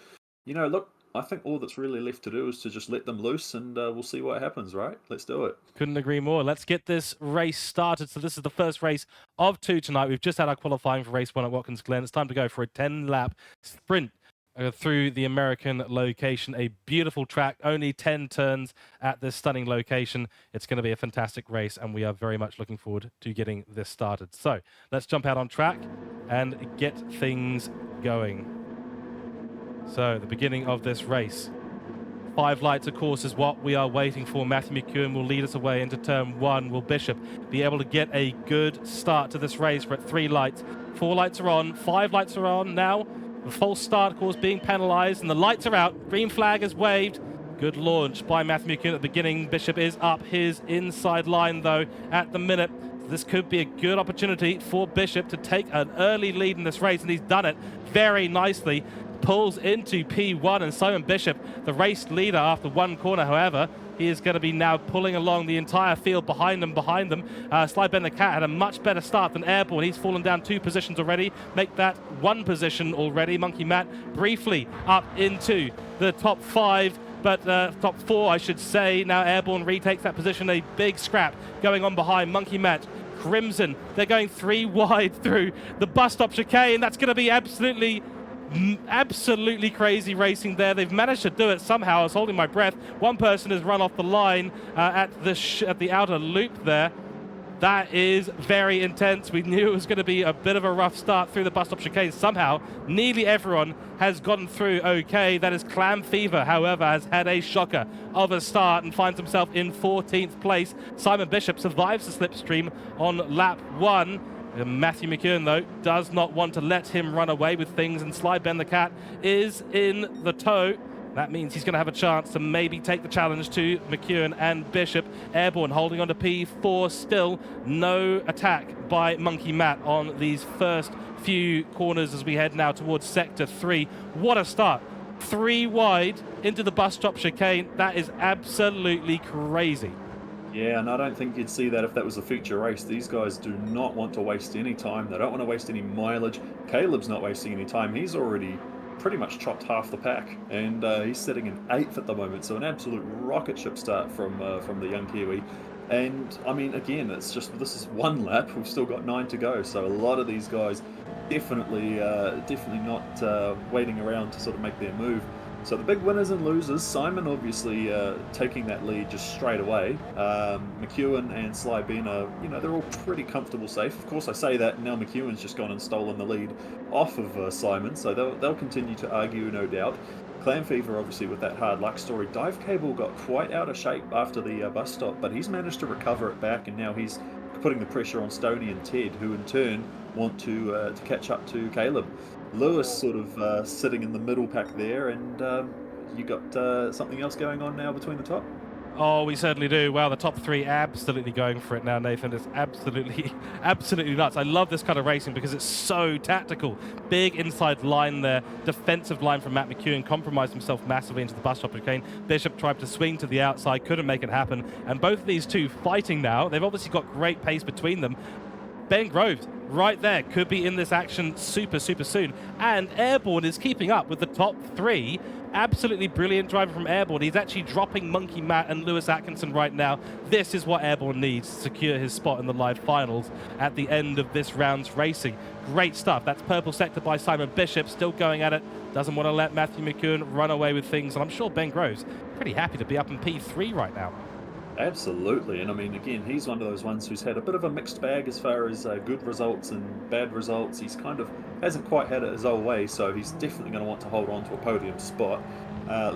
look, I think all that's really left to do is to just let them loose, and we'll see what happens. Right? Let's do it. Couldn't agree more. Let's get this race started. So this is the first race of 2 tonight. We've just had our qualifying for race 1 at Watkins Glen. It's time to go for a 10-lap sprint through the American location. A beautiful track, only 10 turns at this stunning location. It's going to be a fantastic race, and we are very much looking forward to getting this started. So let's jump out on track and get things going. So the beginning of this race. 5 lights, of course, is what we are waiting for. Matthew McEwen will lead us away into turn 1. Will Bishop be able to get a good start to this race? We're at 3 lights. 4 lights are on. 5 lights are on now. The false start, of course, being penalised, and the lights are out. Green flag is waved. Good launch by Matthew McEwen at the beginning. Bishop is up his inside line, though, at the minute. This could be a good opportunity for Bishop to take an early lead in this race, and he's done it very nicely. Pulls into P1, and Simon Bishop, the race leader after 1 corner, however, he is going to be now pulling along the entire field behind them. Slidebend the Cat had a much better start than Airborne. He's fallen down 2 positions already. Make that 1 position already. Monkey Matt briefly up into the top 5. But top 4, I should say. Now Airborne retakes that position. A big scrap going on behind Monkey Matt. Crimson, they're going 3 wide through the bus stop chicane. That's going to be absolutely crazy racing there. They've managed to do it somehow. I was holding my breath. One person has run off the line at the outer loop there. That is very intense. We knew it was going to be a bit of a rough start through the bus stop chicane. Somehow, nearly everyone has gotten through okay. That is Clam Fever, however, has had a shocker of a start and finds himself in 14th place. Simon Bishop survives the slipstream on lap 1. Matthew McEwen, though, does not want to let him run away with things, and Slidebend the Cat is in the tow. That means he's going to have a chance to maybe take the challenge to McEwen and Bishop. Airborne holding on to P4 still. No attack by Monkey Matt on these first few corners as we head now towards Sector 3. What a start. 3 wide into the bus stop chicane. That is absolutely crazy. Yeah, and I don't think you'd see that if that was a feature race. These guys do not want to waste any time. They don't want to waste any mileage. Caleb's not wasting any time. He's already pretty much chopped half the pack, and he's sitting in 8th at the moment, so an absolute rocket ship start from the young Kiwi. And I mean, again, this is 1 lap. We've still got 9 to go, so a lot of these guys definitely not waiting around to sort of make their move. So the big winners and losers, Simon obviously taking that lead just straight away. McEwen and Slybeen are, they're all pretty comfortable safe. Of course, I say that, and now McEwen's just gone and stolen the lead off of Simon, so they'll continue to argue, no doubt. Clam Fever, obviously, with that hard luck story. Dive Cable got quite out of shape after the bus stop, but he's managed to recover it back, and now he's putting the pressure on Stoney and Ted, who in turn want to catch up to Caleb. Lewis sort of sitting in the middle pack there, and you got something else going on now between the top? Oh, we certainly do. Well, the top 3 absolutely going for it now, Nathan. It's absolutely nuts. I love this kind of racing because it's so tactical. Big inside line there. Defensive line from Matt McEwen. Compromised himself massively into the bus stop chicane. Bishop tried to swing to the outside. Couldn't make it happen. And both of these two fighting now. They've obviously got great pace between them. Ben Groves right there could be in this action super soon. And Airborne is keeping up with the top 3. Absolutely brilliant driver from Airborne. He's actually dropping Monkey Matt and Lewis Atkinson right now. This is what Airborne needs to secure his spot in the live finals at the end of this round's racing. Great stuff. That's Purple Sector by Simon Bishop, still going at it. Doesn't want to let Matthew McEwen run away with things. And I'm sure Ben Groves pretty happy to be up in P3 right now. Absolutely, and I mean, again, he's one of those ones who's had a bit of a mixed bag as far as good results and bad results. He's kind of hasn't quite had it his own way, so he's definitely going to want to hold on to a podium spot.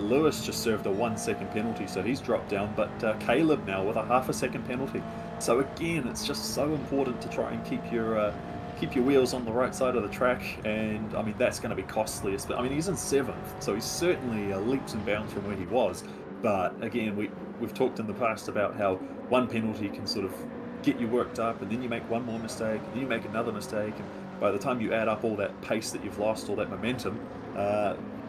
Lewis just served a 1-second penalty, so he's dropped down, but Caleb now with a half-a-second penalty. So again, it's just so important to try and keep your wheels on the right side of the track, and I mean, that's going to be costly. I mean, he's in 7th, so he's certainly leaps and bounds from where he was. But again, we've talked in the past about how 1 penalty can sort of get you worked up, and then you make 1 more mistake, and then you make another mistake, and by the time you add up all that pace that you've lost, all that momentum,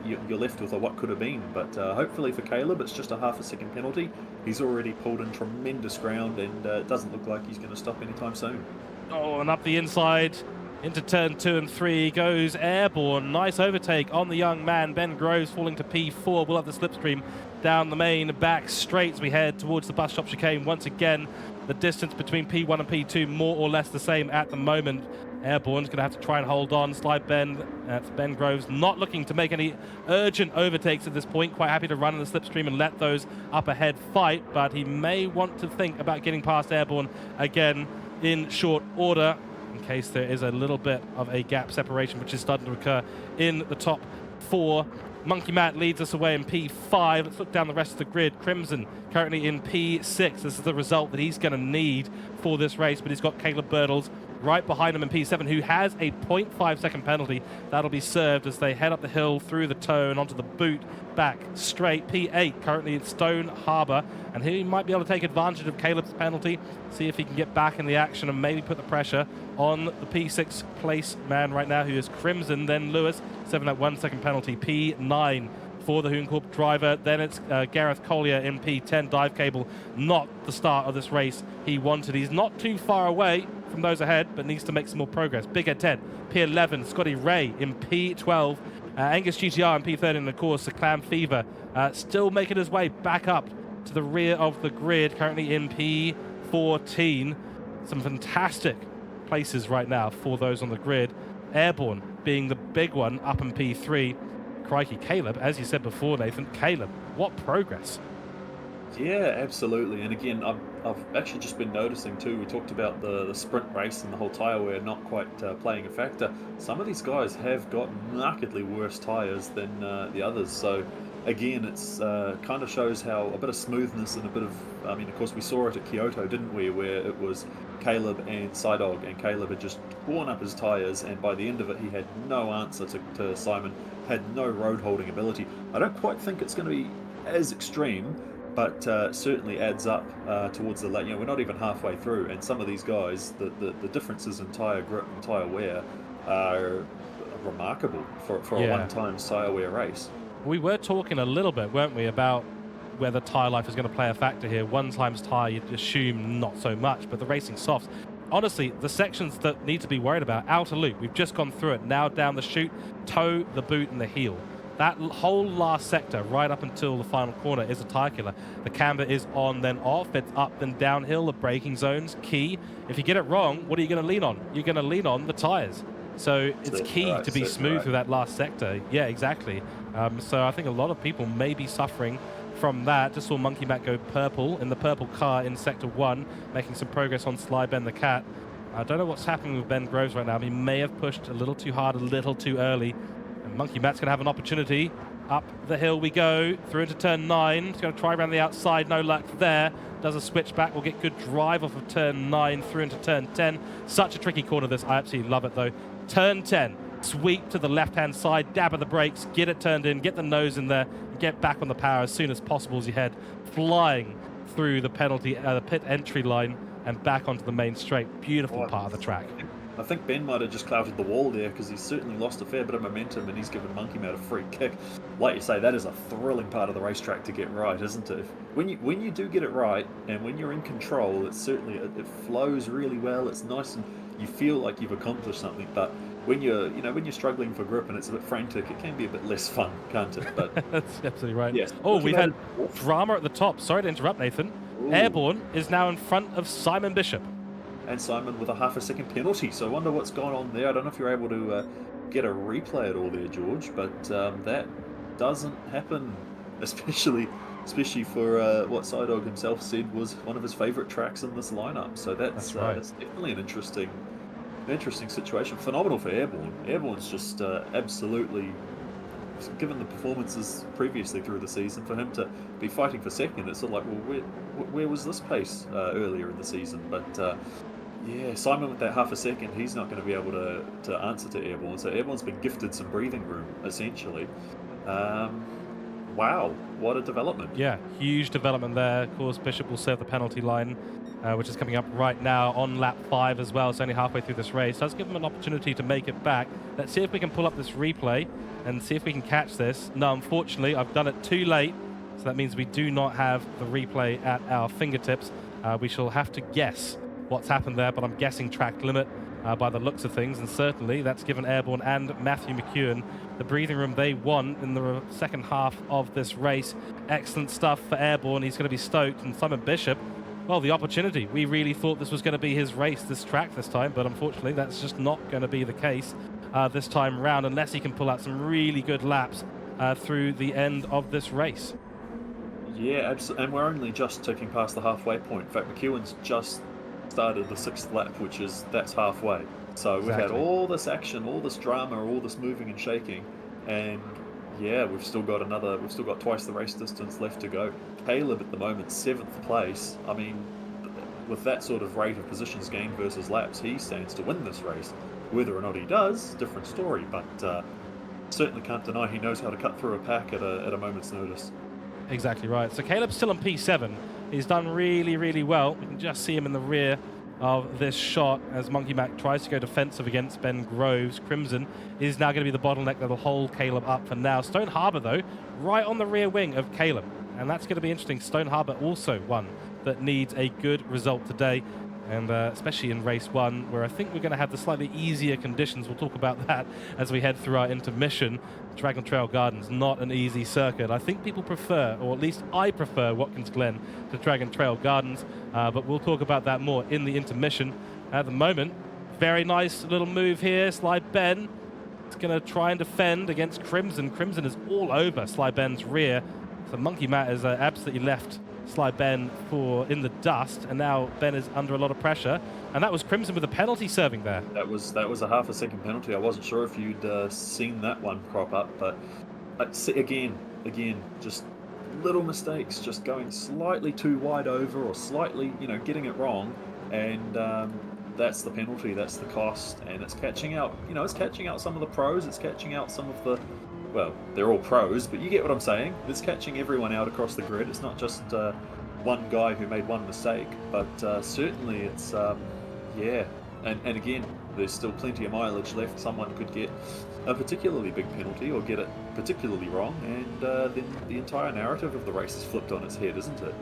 you're left with a what could have been. But hopefully for Caleb, it's just a half-a-second penalty. He's already pulled in tremendous ground, and it doesn't look like he's going to stop anytime soon. Oh, and up the inside into turn 2 and 3 goes Airborne. Nice overtake on the young man. Ben Groves falling to P4. We'll have the slipstream down the main back straight as we head towards the bus stop chicane. Once again, the distance between P1 and P2 more or less the same at the moment. Airborne's going to have to try and hold on. Slide Ben, that's Ben Groves, not looking to make any urgent overtakes at this point. Quite happy to run in the slipstream and let those up ahead fight, but he may want to think about getting past Airborne again in short order, in case there is a little bit of a gap separation which is starting to occur in the top 4. Monkey Matt leads us away in P5. Let's look down the rest of the grid. Crimson currently in P6. This is the result that he's going to need for this race, but he's got Caleb Birtles right behind him in P7, who has a 0.5 second penalty. That'll be served as they head up the hill through the toe and onto the boot, back straight. P8 currently in Stone Harbour, and he might be able to take advantage of Caleb's penalty, see if he can get back in the action and maybe put the pressure on the P6 place man right now, who is Crimson. Then Lewis, 7 at 1 second penalty. P9 for the Hooncorp driver. Then it's Gareth Collier in P10. Dive Cable, not the start of this race he wanted. He's not too far away from those ahead, but needs to make some more progress. Big Ed 10, P11, Scotty Ray in P12, Angus GTR in P13, and of course the Clam Fever still making his way back up to the rear of the grid, currently in P14. Some fantastic places right now for those on the grid. Airborne being the big one up in P3. Crikey, Caleb, as you said before, Nathan, Caleb, what progress. Yeah, absolutely. And again, I've actually just been noticing too, we talked about the sprint race and the whole tyre wear not quite playing a factor. Some of these guys have got markedly worse tyres than the others. So again, it's kind of shows how a bit of smoothness and a bit of, I mean, of course we saw it at Kyoto, didn't we, where it was Caleb and Sidog, and Caleb had just torn up his tyres, and by the end of it he had no answer to Simon, had no road holding ability. I don't quite think it's going to be as extreme, but certainly adds up towards the late. You know, we're not even halfway through, and some of these guys, the differences in tyre grip and tyre wear are remarkable for a one-time tyre wear race. We were talking a little bit, weren't we, about whether tyre life is going to play a factor here. One times tyre, you'd assume not so much, but the racing softs. Honestly, the sections that need to be worried about, outer loop, we've just gone through it. Now down the chute, toe, the boot, and the heel. That whole last sector, right up until the final corner, is a tyre killer. The camber is on, then off. It's up, then downhill. The braking zone's key. If you get it wrong, what are you going to lean on? You're going to lean on the tyres. So it's key to be smooth through that last sector. Yeah, exactly. So I think a lot of people may be suffering from that. Just saw Monkey Matt go purple in the purple car in Sector 1, making some progress on Sly Ben the Cat. I don't know what's happening with Ben Groves right now. He may have pushed a little too hard, a little too early. And Monkey Matt's going to have an opportunity. Up the hill we go, through into turn 9. He's going to try around the outside, no luck there. Does a switchback, will get good drive off of turn 9 through into turn 10. Such a tricky corner this, I absolutely love it though. Turn 10, sweep to the left-hand side, dab at the brakes, get it turned in, get the nose in there, and get back on the power as soon as possible as you head flying through the pit entry line and back onto the main straight. Beautiful part of the track. I think Ben might have just clouted the wall there because he's certainly lost a fair bit of momentum and he's given Monkey Matt a free kick. Like you say, that is a thrilling part of the racetrack to get right, isn't it? When you do get it right and when you're in control, it flows really well. It's nice and you feel like you've accomplished something. But when you're struggling for grip and it's a bit frantic, it can be a bit less fun, can't it? But that's absolutely right. Yes. Oh, we've had drama at the top. Sorry to interrupt, Nathan. Ooh. Airborne is now in front of Simon Bishop. And Simon with a half-a-second penalty. So I wonder what's gone on there. I don't know if you're able to get a replay at all there, George, but that doesn't happen, especially for what Sidog himself said was one of his favourite tracks in this lineup. So that's right. That's definitely an interesting situation. Phenomenal for Airborne. Airborne's just absolutely, given the performances previously through the season, for him to be fighting for second, it's sort of like, well, where was this pace earlier in the season? But yeah, Simon with that half a second, he's not going to be able to answer to Airborne. So Airborne's been gifted some breathing room, essentially. Wow, what a development. Yeah, huge development there. Of course, Bishop will serve the penalty line, which is coming up right now on lap 5 as well. It's only halfway through this race. Does give him an opportunity to make it back. Let's see if we can pull up this replay and see if we can catch this. No, unfortunately, I've done it too late. So that means we do not have the replay at our fingertips. We shall have to guess what's happened there, but I'm guessing track limit by the looks of things, and certainly that's given Airborne and Matthew McEwen the breathing room they want in the second half of this race. Excellent stuff for Airborne. He's going to be stoked. And Simon Bishop, well, the opportunity. We really thought this was going to be his race, this track this time, but unfortunately that's just not going to be the case this time round, unless he can pull out some really good laps through the end of this race. Yeah, absolutely. And we're only just ticking past the halfway point. In fact, McEwen's just started the 6th lap, that's halfway. So we've had all this action, all this drama, all this moving and shaking, and Yeah, we've still got twice the race distance left to go. Caleb at the moment, 7th place. I mean, with that sort of rate of positions gained versus laps, he stands to win this race. Whether or not he does, different story, but certainly can't deny he knows how to cut through a pack at a moment's notice. Exactly right. So Caleb's still on P7. He's done really, really well. We can just see him in the rear of this shot as Monkey Mac tries to go defensive against Ben Groves. Crimson is now going to be the bottleneck that'll hold Caleb up for now. Stone Harbor, though, right on the rear wing of Caleb. And that's going to be interesting. Stone Harbor also one that needs a good result today. And especially in race 1, where I think we're going to have the slightly easier conditions. We'll talk about that as we head through our intermission. Dragon Trail Gardens, not an easy circuit. I think people prefer, or at least I prefer, Watkins Glen to Dragon Trail Gardens, but we'll talk about that more in the intermission. At the moment, very nice little move here. Sly Ben is going to try and defend against Crimson. Crimson is all over Sly Ben's rear. So Monkey Matt has absolutely left Sly Ben in the dust, and now Ben is under a lot of pressure, and that was Crimson with a penalty serving there. That was a half a second penalty. I wasn't sure if you'd seen that one crop up, but again, just little mistakes, just going slightly too wide over or slightly, getting it wrong, and that's the penalty, that's the cost, and it's catching out. It's catching out some of the pros. It's catching out some of the. Well, they're all pros, but you get what I'm saying. It's catching everyone out across the grid. It's not just one guy who made one mistake, but certainly it's, yeah. And again, there's still plenty of mileage left. Someone could get a particularly big penalty or get it particularly wrong, and then the entire narrative of the race is flipped on its head, isn't it?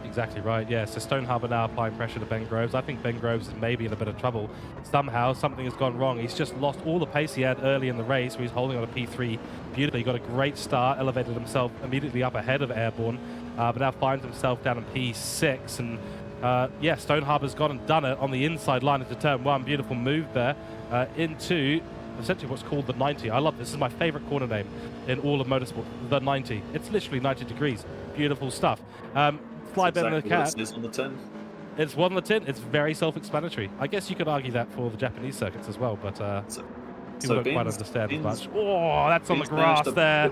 Exactly right, yeah. So Stone Harbor now applying pressure to Ben Groves. I think Ben Groves is maybe in a bit of trouble. Somehow, something has gone wrong. He's just lost all the pace he had early in the race, where he's holding on a P3 beautifully. He got a great start, elevated himself immediately up ahead of Airborne, but now finds himself down in P6. And yeah, Stone Harbor's gone and done it on the inside line into turn 1. Beautiful move there into essentially what's called the 90. I love this. This is my favorite corner name in all of motorsport, the 90. It's literally 90 degrees. Beautiful stuff. Fly Ben the Cat. What it says on the tin. It's one on the tin. It's very self-explanatory. I guess you could argue that for the Japanese circuits as well, but people don't quite understand as much. Oh, that's on the grass there.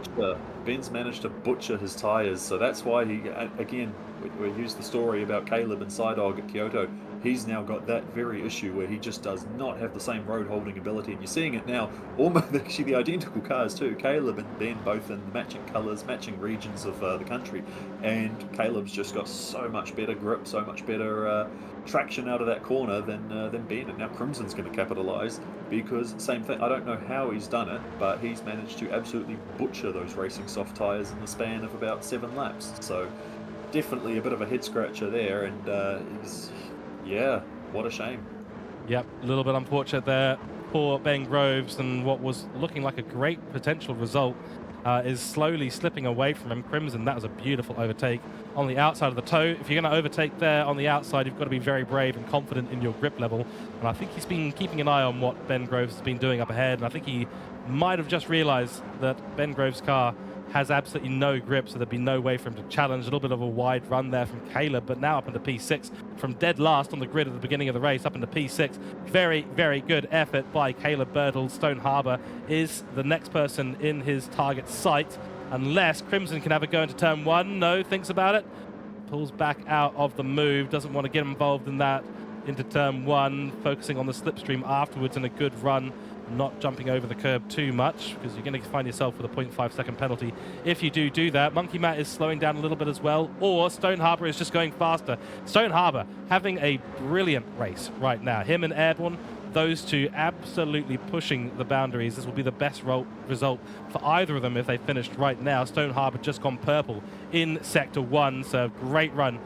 Ben's managed to butcher his tyres, so that's why he, again, we used the story about Caleb and Sidog at Kyoto. He's now got that very issue where he just does not have the same road holding ability, and you're seeing it now, almost actually the identical cars too. Caleb and Ben both in matching colours, matching regions of the country, and Caleb's just got so much better grip, so much better traction out of that corner than Ben, and now Crimson's going to capitalise because same thing. I don't know how he's done it, but he's managed to absolutely butcher those racing soft tyres in the span of about 7 laps. So definitely a bit of a head scratcher there, and yeah, what a shame. Yep, a little bit unfortunate there for Ben Groves, and what was looking like a great potential result is slowly slipping away from him. Crimson, that was a beautiful overtake on the outside of the toe. If you're going to overtake there on the outside, you've got to be very brave and confident in your grip level. And I think he's been keeping an eye on what Ben Groves has been doing up ahead, and I think he might have just realized that Ben Groves' car has absolutely no grip, so there'd be no way for him to challenge. A little bit of a wide run there from Caleb, but now up into P6 from dead last on the grid at the beginning of the race, up into P6. Very, very good effort by Caleb Birdle. Stone Harbor is the next person in his target sight, unless Crimson can have a go into turn 1. No, thinks about it. Pulls back out of the move, doesn't want to get involved in that into turn 1, focusing on the slipstream afterwards in a good run, not jumping over the curb too much, because you're going to find yourself with a 0.5 second penalty if you do that. Monkey Matt is slowing down a little bit as well, or Stone Harbor is just going faster. Stone Harbor having a brilliant race right now. Him and Airborne, those two absolutely pushing the boundaries. This will be the best result for either of them if they finished right now. Stone Harbor just gone purple in Sector 1, so great run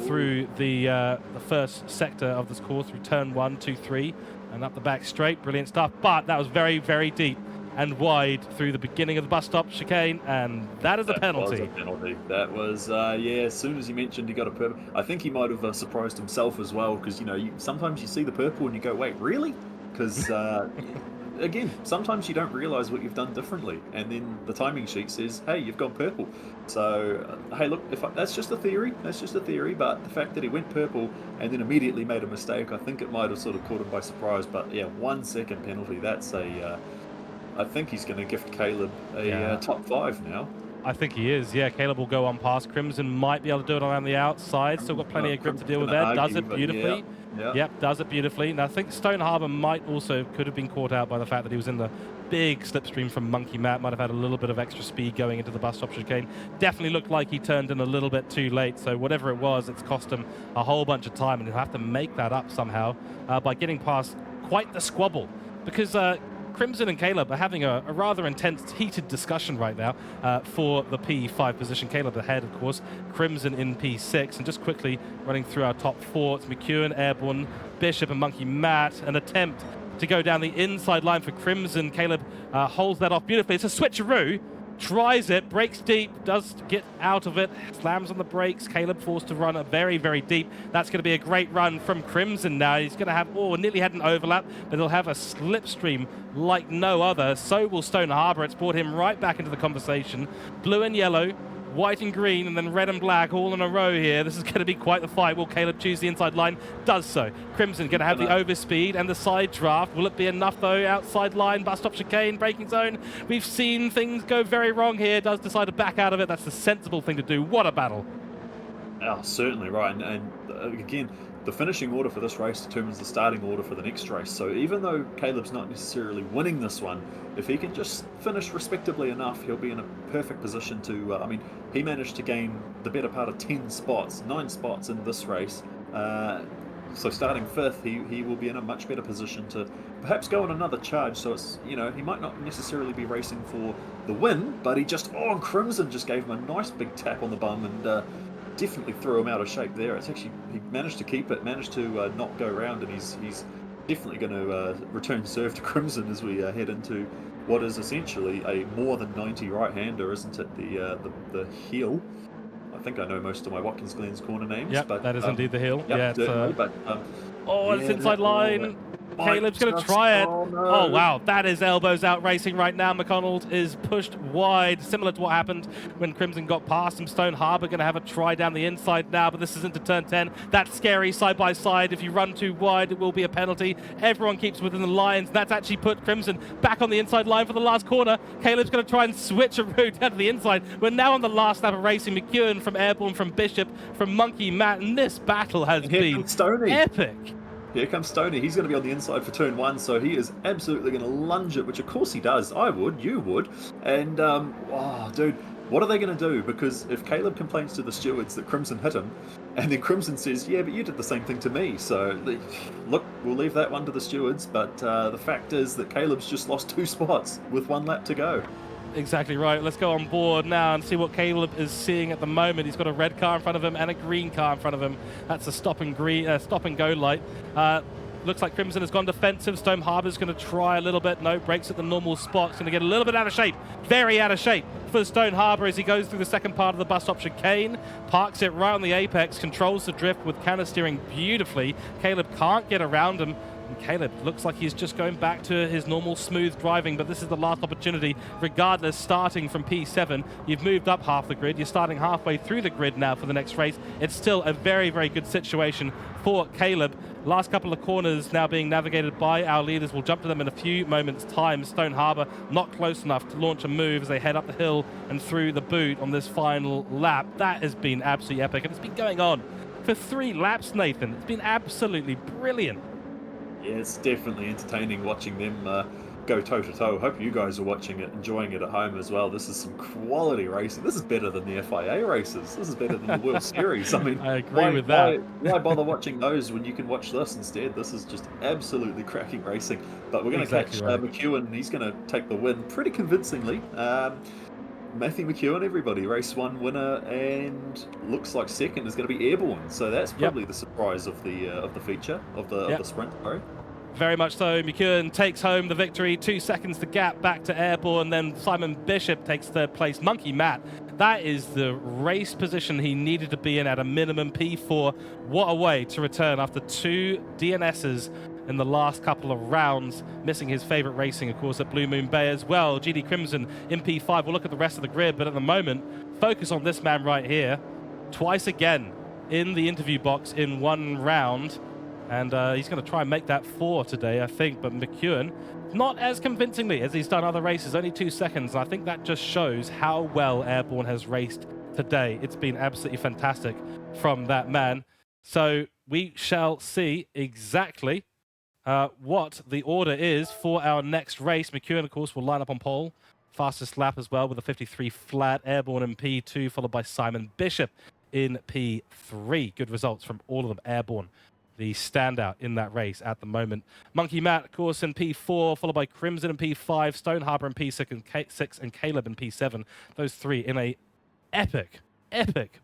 through the first sector of this course, through turn 1, 2, 3, and up the back straight. Brilliant stuff, but that was very, very deep and wide through the beginning of the bus stop chicane, and that is a penalty. That was a penalty. That was, yeah, as soon as he mentioned he got a purple, I think he might have surprised himself as well, because, sometimes you see the purple and you go, wait, really? Because, again, sometimes you don't realise what you've done differently, and then the timing sheet says, hey, you've gone purple. So, hey, look, that's just a theory, but the fact that he went purple and then immediately made a mistake, I think it might have sort of caught him by surprise, but yeah, 1 second penalty, that's a I think he's going to gift Caleb a Yeah. top 5 now. I think he is. Yeah, Caleb will go on past. Crimson might be able to do it around the outside. Still got plenty of grip to deal with there. Does it beautifully. Yeah. Yep, does it beautifully. Now, I think Stone Harbor could have been caught out by the fact that he was in the big slipstream from Monkey Matt. Might have had a little bit of extra speed going into the bus stop chicane. Definitely looked like he turned in a little bit too late. So whatever it was, it's cost him a whole bunch of time. And he'll have to make that up somehow by getting past quite the squabble. Because Crimson and Caleb are having a rather intense, heated discussion right now for the P5 position. Caleb ahead, of course. Crimson in P6. And just quickly running through our top 4. It's McEwen, Airborne, Bishop, and Monkey Matt. An attempt to go down the inside line for Crimson. Caleb holds that off beautifully. It's a switcheroo. Tries it, breaks deep, does get out of it, slams on the brakes. Caleb forced to run very, very deep. That's going to be a great run from Crimson now. He's going to have, nearly had an overlap, but he'll have a slipstream like no other. So will Stone Harbor. It's brought him right back into the conversation. Blue and yellow, white and green, and then red and black all in a row here. This is going to be quite the fight. Will Caleb choose the inside line? Does so. Crimson going to have the overspeed and the side draft. Will it be enough, though? Outside line, bus stop chicane, braking zone. We've seen things go very wrong here. Does decide to back out of it. That's the sensible thing to do. What a battle. Oh, certainly, right. And again, the finishing order for this race determines the starting order for the next race. So even though Caleb's not necessarily winning this one, if he can just finish respectably enough, he'll be in a perfect position to... I mean, he managed to gain the better part of 10 spots, 9 spots in this race. So starting 5th, he will be in a much better position to perhaps go on another charge. So it's, he might not necessarily be racing for the win, but he just... and Crimson just gave him a nice big tap on the bum and... definitely threw him out of shape there. It's actually, he managed to keep it, managed to not go round, and he's definitely going to return serve to Crimson as we head into what is essentially a more than 90 right-hander, isn't it? The heel. I think I know most of my Watkins Glen's corner names. Yep, but that is indeed the heel. Yep, Yeah, it's, it's yeah, inside line. Caleb's going to try it. Oh, no. Oh, wow. That is elbows out racing right now. McConnell is pushed wide, similar to what happened when Crimson got past him. Stone Harbor going to have a try down the inside now, but this is into turn 10. That's scary side by side. If you run too wide, it will be a penalty. Everyone keeps within the lines. That's actually put Crimson back on the inside line for the last corner. Caleb's going to try and switch a route down to the inside. We're now on the last lap of racing. McEwen from Airborne, from Bishop, from Monkey Matt, and this battle has been epic. Here comes Stoney. He's going to be on the inside for turn 1, so he is absolutely going to lunge it, which of course he does. I would, you would. And, dude, what are they going to do? Because if Caleb complains to the stewards that Crimson hit him, and then Crimson says, yeah, but you did the same thing to me. So, look, we'll leave that one to the stewards, but the fact is that Caleb's just lost 2 spots with 1 lap to go. Exactly right. Let's go on board now and see what Caleb is seeing at the moment. He's got a red car in front of him and a green car in front of him. That's a stop and go light. Looks like Crimson has gone defensive. Stone Harbor's going to try a little bit. No, breaks at the normal spot. It's going to get a little bit out of shape. Very out of shape for Stone Harbor as he goes through the second part of the bus stop chicane. Parks it right on the apex. Controls the drift with canter steering beautifully. Caleb can't get around him. And Caleb looks like he's just going back to his normal smooth driving, but this is the last opportunity. Regardless, starting from P7, you've moved up half the grid. You're starting halfway through the grid now for the next race. It's still a very, very good situation for Caleb. Last couple of corners now being navigated by our leaders. We'll jump to them in a few moments' time. Stone Harbor not close enough to launch a move as they head up the hill and through the boot on this final lap. That has been absolutely epic, and it's been going on for 3 laps, Nathan. It's been absolutely brilliant. Yeah, it's definitely entertaining watching them go toe-to-toe. Hope you guys are watching it, enjoying it at home as well. This is some quality racing. This is better than the FIA races. This is better than the World Series. I mean, I agree with that. Why bother watching those when you can watch this instead? This is just absolutely cracking racing. But we're going to catch McEwen. He's going to take the win pretty convincingly. Matthew McEwen, everybody, race 1 winner, and looks like second is going to be Airborne. So that's probably the surprise of the feature of the sprint. Sorry. Very much so. McEwen takes home the victory. 2 seconds the gap back to Airborne. Then Simon Bishop takes third place. Monkey Matt, that is the race position he needed to be in at a minimum. P4. What a way to return after 2 DNSs in the last couple of rounds, missing his favorite racing, of course, at Blue Moon Bay as well. GD Crimson in P5. We'll look at the rest of the grid, but at the moment, focus on this man right here. Twice again in the interview box in 1 round. And he's going to try and make that 4 today, I think. But McEwen, not as convincingly as he's done other races, only 2 seconds. And I think that just shows how well Airborne has raced today. It's been absolutely fantastic from that man. So we shall see exactly what the order is for our next race. McEwen, of course, will line up on pole. Fastest lap as well with a 53 flat. Airborne in P2, followed by Simon Bishop in P3. Good results from all of them. Airborne, the standout in that race at the moment. Monkey Matt, of course, in P4, followed by Crimson in P5, Stone Harbor in P6, and Caleb in P7. Those three in a epic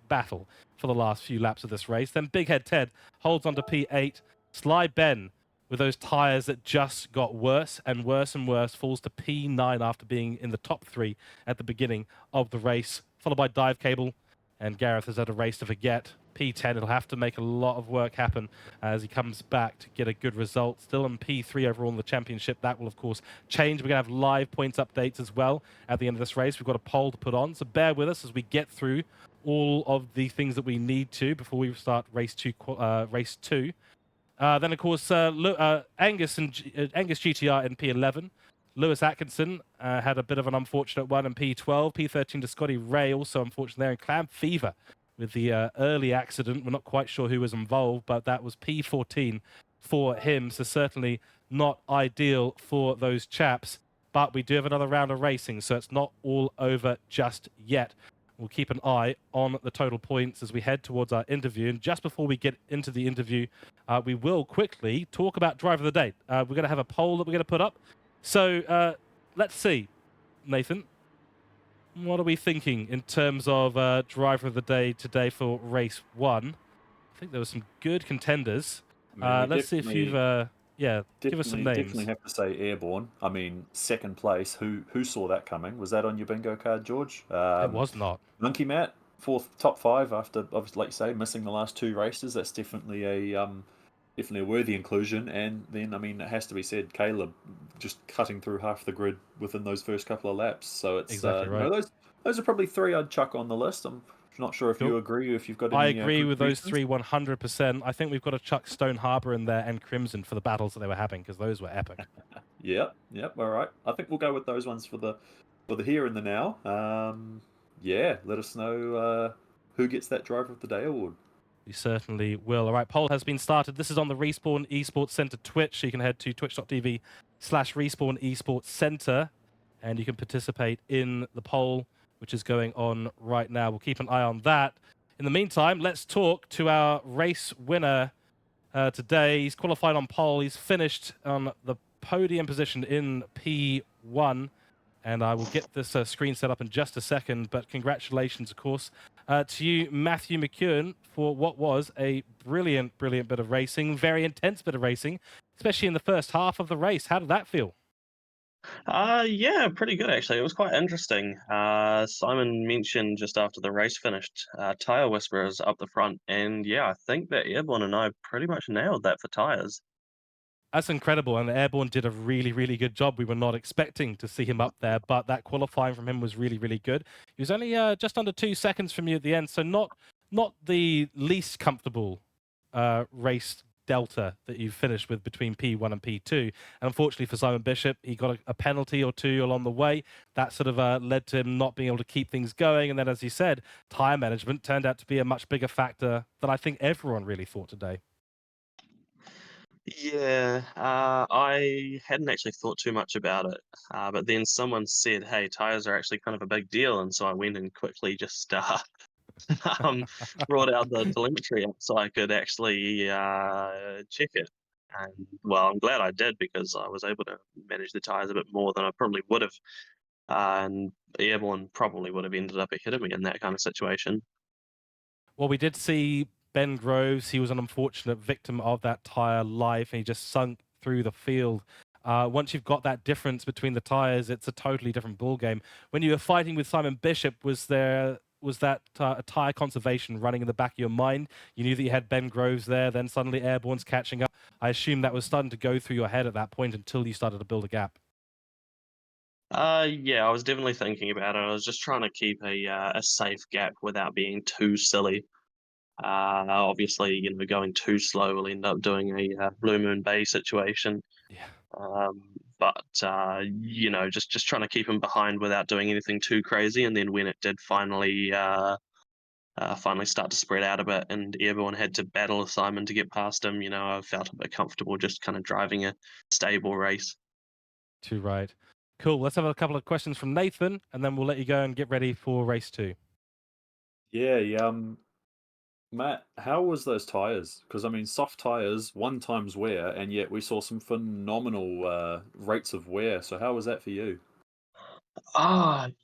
battle for the last few laps of this race. Then Big Head Ted holds on to P8. Sly Ben, with those tyres that just got worse and worse and worse, falls to P9 after being in the top 3 at the beginning of the race, followed by Dive Cable. And Gareth has had a race to forget. P10, it'll have to make a lot of work happen as he comes back to get a good result. Still in P3 overall in the championship. That will, of course, change. We're going to have live points updates as well at the end of this race. We've got a poll to put on, so bear with us as we get through all of the things that we need to before we start race 2. Then, of course, Angus GTR in P11. Lewis Atkinson had a bit of an unfortunate one in P12. P13 to Scotty Ray, also unfortunate there. And Clam Fever with the early accident. We're not quite sure who was involved, but that was P14 for him. So certainly not ideal for those chaps. But we do have another round of racing, so it's not all over just yet. We'll keep an eye on the total points as we head towards our interview. And just before we get into the interview, we will quickly talk about Driver of the Day. We're going to have a poll that we're going to put up. So let's see, Nathan, what are we thinking in terms of Driver of the Day today for race 1? I think there were some good contenders. Let's see if you've, give us some names. Definitely have to say Airborne. I mean, second place. Who saw that coming? Was that on your bingo card, George? It was not. Monkey Matt, top 5 after, obviously, like you say, missing the last 2 races. That's definitely a worthy inclusion. And then, I mean, it has to be said, Caleb just cutting through half the grid within those first couple of laps. So it's exactly right. those are probably 3 I'd chuck on the list. I'm not sure if you agree or if you've got any. I agree with those 3 100%. I think we've got to chuck Stone Harbor in there and Crimson for the battles that they were having, because those were epic. Yep. All right. I think we'll go with those ones for the here and the now. Let us know who gets that Driver of the Day award. We certainly will. All right, poll has been started. This is on the Respawn Esports Center Twitch. So you can head to twitch.tv/Respawn Esports Center, and you can participate in the poll, which is going on right now. We'll keep an eye on that. In the meantime, let's talk to our race winner today. He's qualified on pole. He's finished on the podium position in P1. And I will get this screen set up in just a second. But congratulations, of course, to you, Matthew McEwen, for what was a brilliant bit of racing. Very intense bit of racing, especially in the first half of the race. How did that feel? Yeah, pretty good, actually. It was quite interesting. Simon mentioned just after the race finished, Tyre Whisperers up the front. And yeah, I think that Airborne and I pretty much nailed that for tyres. That's incredible, and Airborne did a really good job. We were not expecting to see him up there, but that qualifying from him was really good. He was only just under 2 seconds from you at the end, so not the least comfortable race delta that you finished with between P1 and P2. And unfortunately for Simon Bishop, he got a penalty or 2 along the way. That sort of led to him not being able to keep things going. And then, as you said, tyre management turned out to be a much bigger factor than I think everyone really thought today. Yeah, I hadn't actually thought too much about it, but then someone said, "Hey, tires are actually kind of a big deal," and so I went and quickly just brought out the telemetry app so I could actually check it. And well, I'm glad I did because I was able to manage the tires a bit more than I probably would have, and Airborne probably would have ended up ahead of me in that kind of situation. Well, we did see Ben Groves. He was an unfortunate victim of that tyre life, and he just sunk through the field. Once you've got that difference between the tyres, it's a totally different ballgame. When you were fighting with Simon Bishop, was that tyre conservation running in the back of your mind? You knew that you had Ben Groves there, then suddenly Airborne's catching up. I assume that was starting to go through your head at that point until you started to build a gap. Yeah, I was definitely thinking about it. I was just trying to keep a safe gap without being too silly. Obviously, going too slow will end up doing a Blue Moon Bay situation. Yeah. But just trying to keep him behind without doing anything too crazy. And then when it did finally start to spread out a bit, and everyone had to battle Simon to get past him, I felt a bit comfortable just kind of driving a stable race. Too right. Cool. Let's have a couple of questions from Nathan, and then we'll let you go and get ready for race 2. Yeah. Matt, how was those tires? Because I mean, soft tires, 1 times wear, and yet we saw some phenomenal rates of wear. So how was that for you?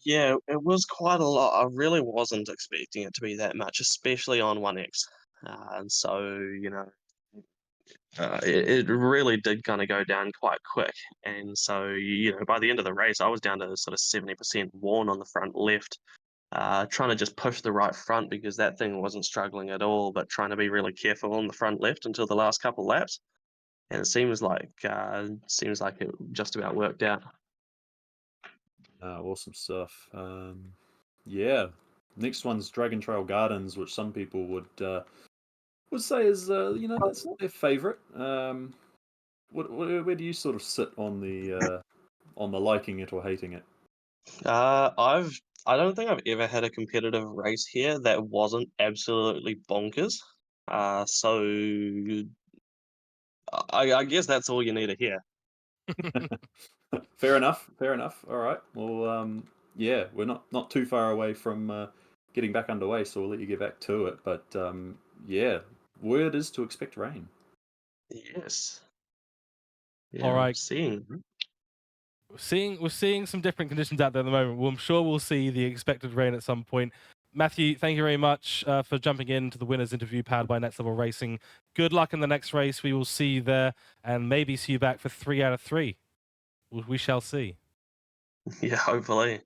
Yeah, it was quite a lot. I really wasn't expecting it to be that much, especially on 1X. And so, it really did kind of go down quite quick. And so, by the end of the race, I was down to sort of 70% worn on the front left, trying to just push the right front because that thing wasn't struggling at all, but trying to be really careful on the front left until the last couple laps. And it seems like it just about worked out. Awesome stuff. Yeah. Next one's Dragon Trail Gardens, which some people would say is that's their favorite. Where do you sort of sit on the liking it or hating it? I don't think I've ever had a competitive race here that wasn't absolutely bonkers. So I guess that's all you need to hear. Fair enough. Fair enough. All right. Well, yeah, we're not too far away from getting back underway, so we'll let you get back to it. But yeah, word is to expect rain. Yes. All Yeah, I'm right. seeing. We're seeing some different conditions out there at the moment. Well, I'm sure we'll see the expected rain at some point. Matthew, thank you very much for jumping into the winners interview powered by Next Level Racing. Good luck in the next race. We will see you there and maybe see you back for 3 out of 3. We shall see. Yeah, hopefully.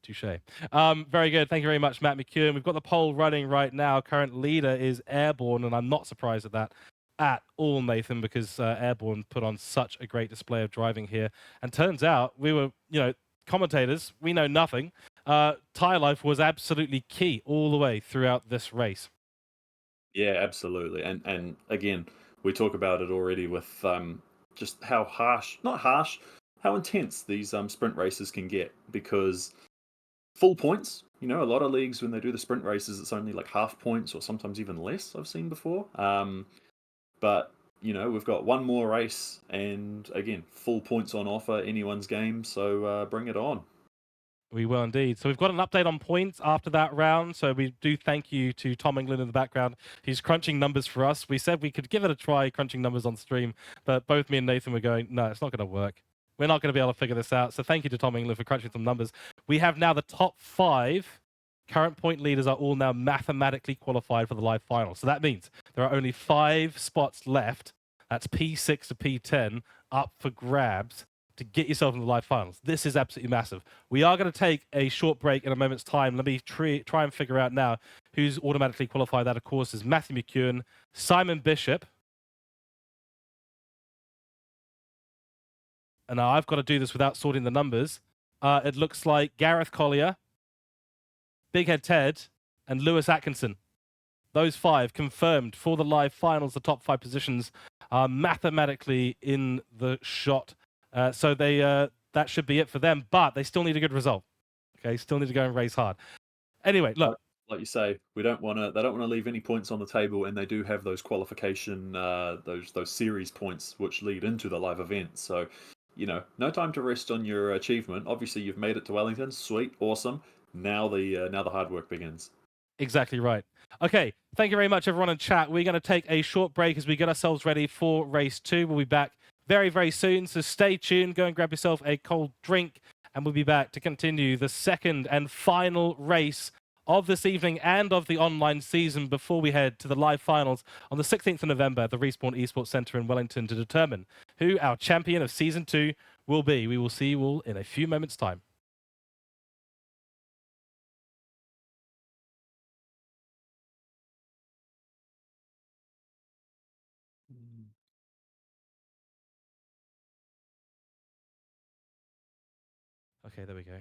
Touche. Very good. Thank you very much, Matt McKeown. We've got the poll running right now. Current leader is Airborne, and I'm not surprised at that at all, Nathan, because Airborne put on such a great display of driving here. And turns out we were, commentators, we know nothing. Tire life was absolutely key all the way throughout this race. Yeah, absolutely. And again, we talk about it already with just how not harsh, how intense these sprint races can get because full points. A lot of leagues when they do the sprint races, it's only like half points or sometimes even less. I've seen before. But we've got one more race, and again, full points on offer, anyone's game. So bring it on. We will indeed. So we've got an update on points after that round. So we do thank you to Tom England in the background. He's crunching numbers for us. We said we could give it a try crunching numbers on stream, but both me and Nathan were going, no, it's not going to work. We're not going to be able to figure this out. So thank you to Tom England for crunching some numbers. We have now the top 5 current point leaders are all now mathematically qualified for the live final. So that means there are only 5 spots left. That's P6 to P10 up for grabs to get yourself in the live finals. This is absolutely massive. We are going to take a short break in a moment's time. Let me try and figure out now who's automatically qualified. That, of course, is Matthew McKeown, Simon Bishop. And now I've got to do this without sorting the numbers. It looks like Gareth Collier, Big Head Ted, and Lewis Atkinson. Those 5 confirmed for the live finals. The top 5 positions are mathematically in the shot. So that should be it for them, but they still need a good result. Okay, still need to go and race hard. Anyway, look. Like you say, they don't want to leave any points on the table, and they do have those qualification, those series points which lead into the live event. So, no time to rest on your achievement. Obviously, you've made it to Wellington. Sweet, awesome. Now the hard work begins. Exactly right. Okay, thank you very much, everyone in chat. We're going to take a short break as we get ourselves ready for race 2. We'll be back very, very soon, so stay tuned. Go and grab yourself a cold drink, and we'll be back to continue the second and final race of this evening and of the online season before we head to the live finals on the 16th of November at the Respawn Esports Centre in Wellington to determine who our champion of Season 2 will be. We will see you all in a few moments' time. Okay, there we go.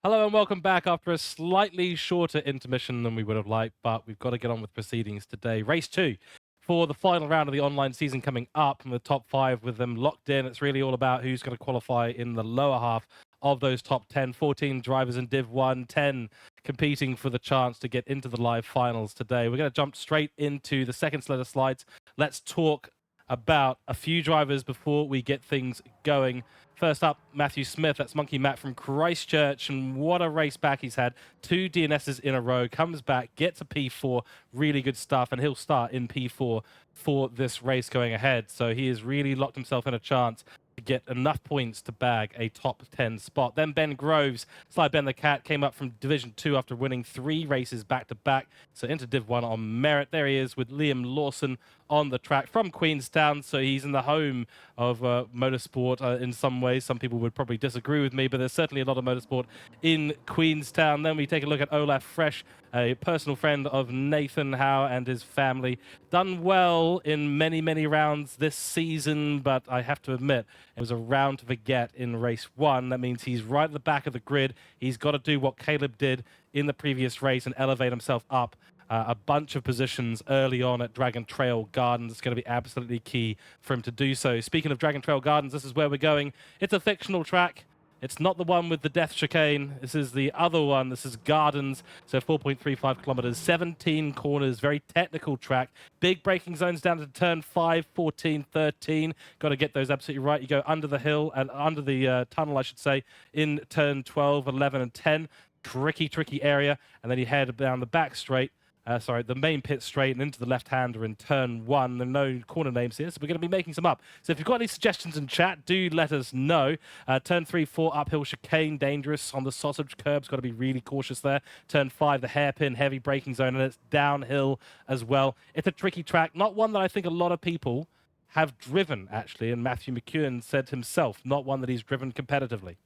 Hello and welcome back after a slightly shorter intermission than we would have liked, but we've got to get on with proceedings today. Race 2 for the final round of the online season coming up, and the top 5 with them locked in. It's really all about who's going to qualify in the lower half of those top 10. 14 drivers in Div 1, 10 competing for the chance to get into the live finals today. We're going to jump straight into the second set of slides. Let's talk about a few drivers before we get things going. First up, Matthew Smith. That's Monkey Matt from Christchurch, and what a race back he's had. 2 DNSs in a row, comes back, gets a P4, really good stuff, and he'll start in P4 for this race going ahead. So he has really locked himself in a chance to get enough points to bag a top 10 spot. Then Ben Groves, Sly Ben the Cat, came up from Division 2 after winning 3 races back-to-back, so into Div 1 on merit. There he is with Liam Lawson on the track from Queenstown, so he's in the home of motorsport in some ways. Some people would probably disagree with me, but there's certainly a lot of motorsport in Queenstown. Then we take a look at Olaf Fresh, a personal friend of Nathan Howe and his family. Done well in many, many rounds this season, but I have to admit, it was a round to forget in race 1. That means he's right at the back of the grid. He's got to do what Caleb did in the previous race and elevate himself up a bunch of positions early on at Dragon Trail Gardens. It's going to be absolutely key for him to do so. Speaking of Dragon Trail Gardens, this is where we're going. It's a fictional track. It's not the one with the death chicane. This is the other one. This is Gardens, so 4.35 kilometers, 17 corners, very technical track. Big braking zones down to turn 5, 14, 13. Got to get those absolutely right. You go under the hill and under the tunnel, I should say, in turn 12, 11, and 10. Tricky area. And then you head down the back straight. The main pit straight and into the left-hander in turn 1. There are no corner names here, so we're going to be making some up. So if you've got any suggestions in chat, do let us know. Turn 3, 4, uphill chicane, dangerous on the sausage curbs. Got to be really cautious there. Turn 5, the hairpin, heavy braking zone, and it's downhill as well. It's a tricky track, not one that I think a lot of people have driven, actually, and Matthew McEwen said himself, not one that he's driven competitively.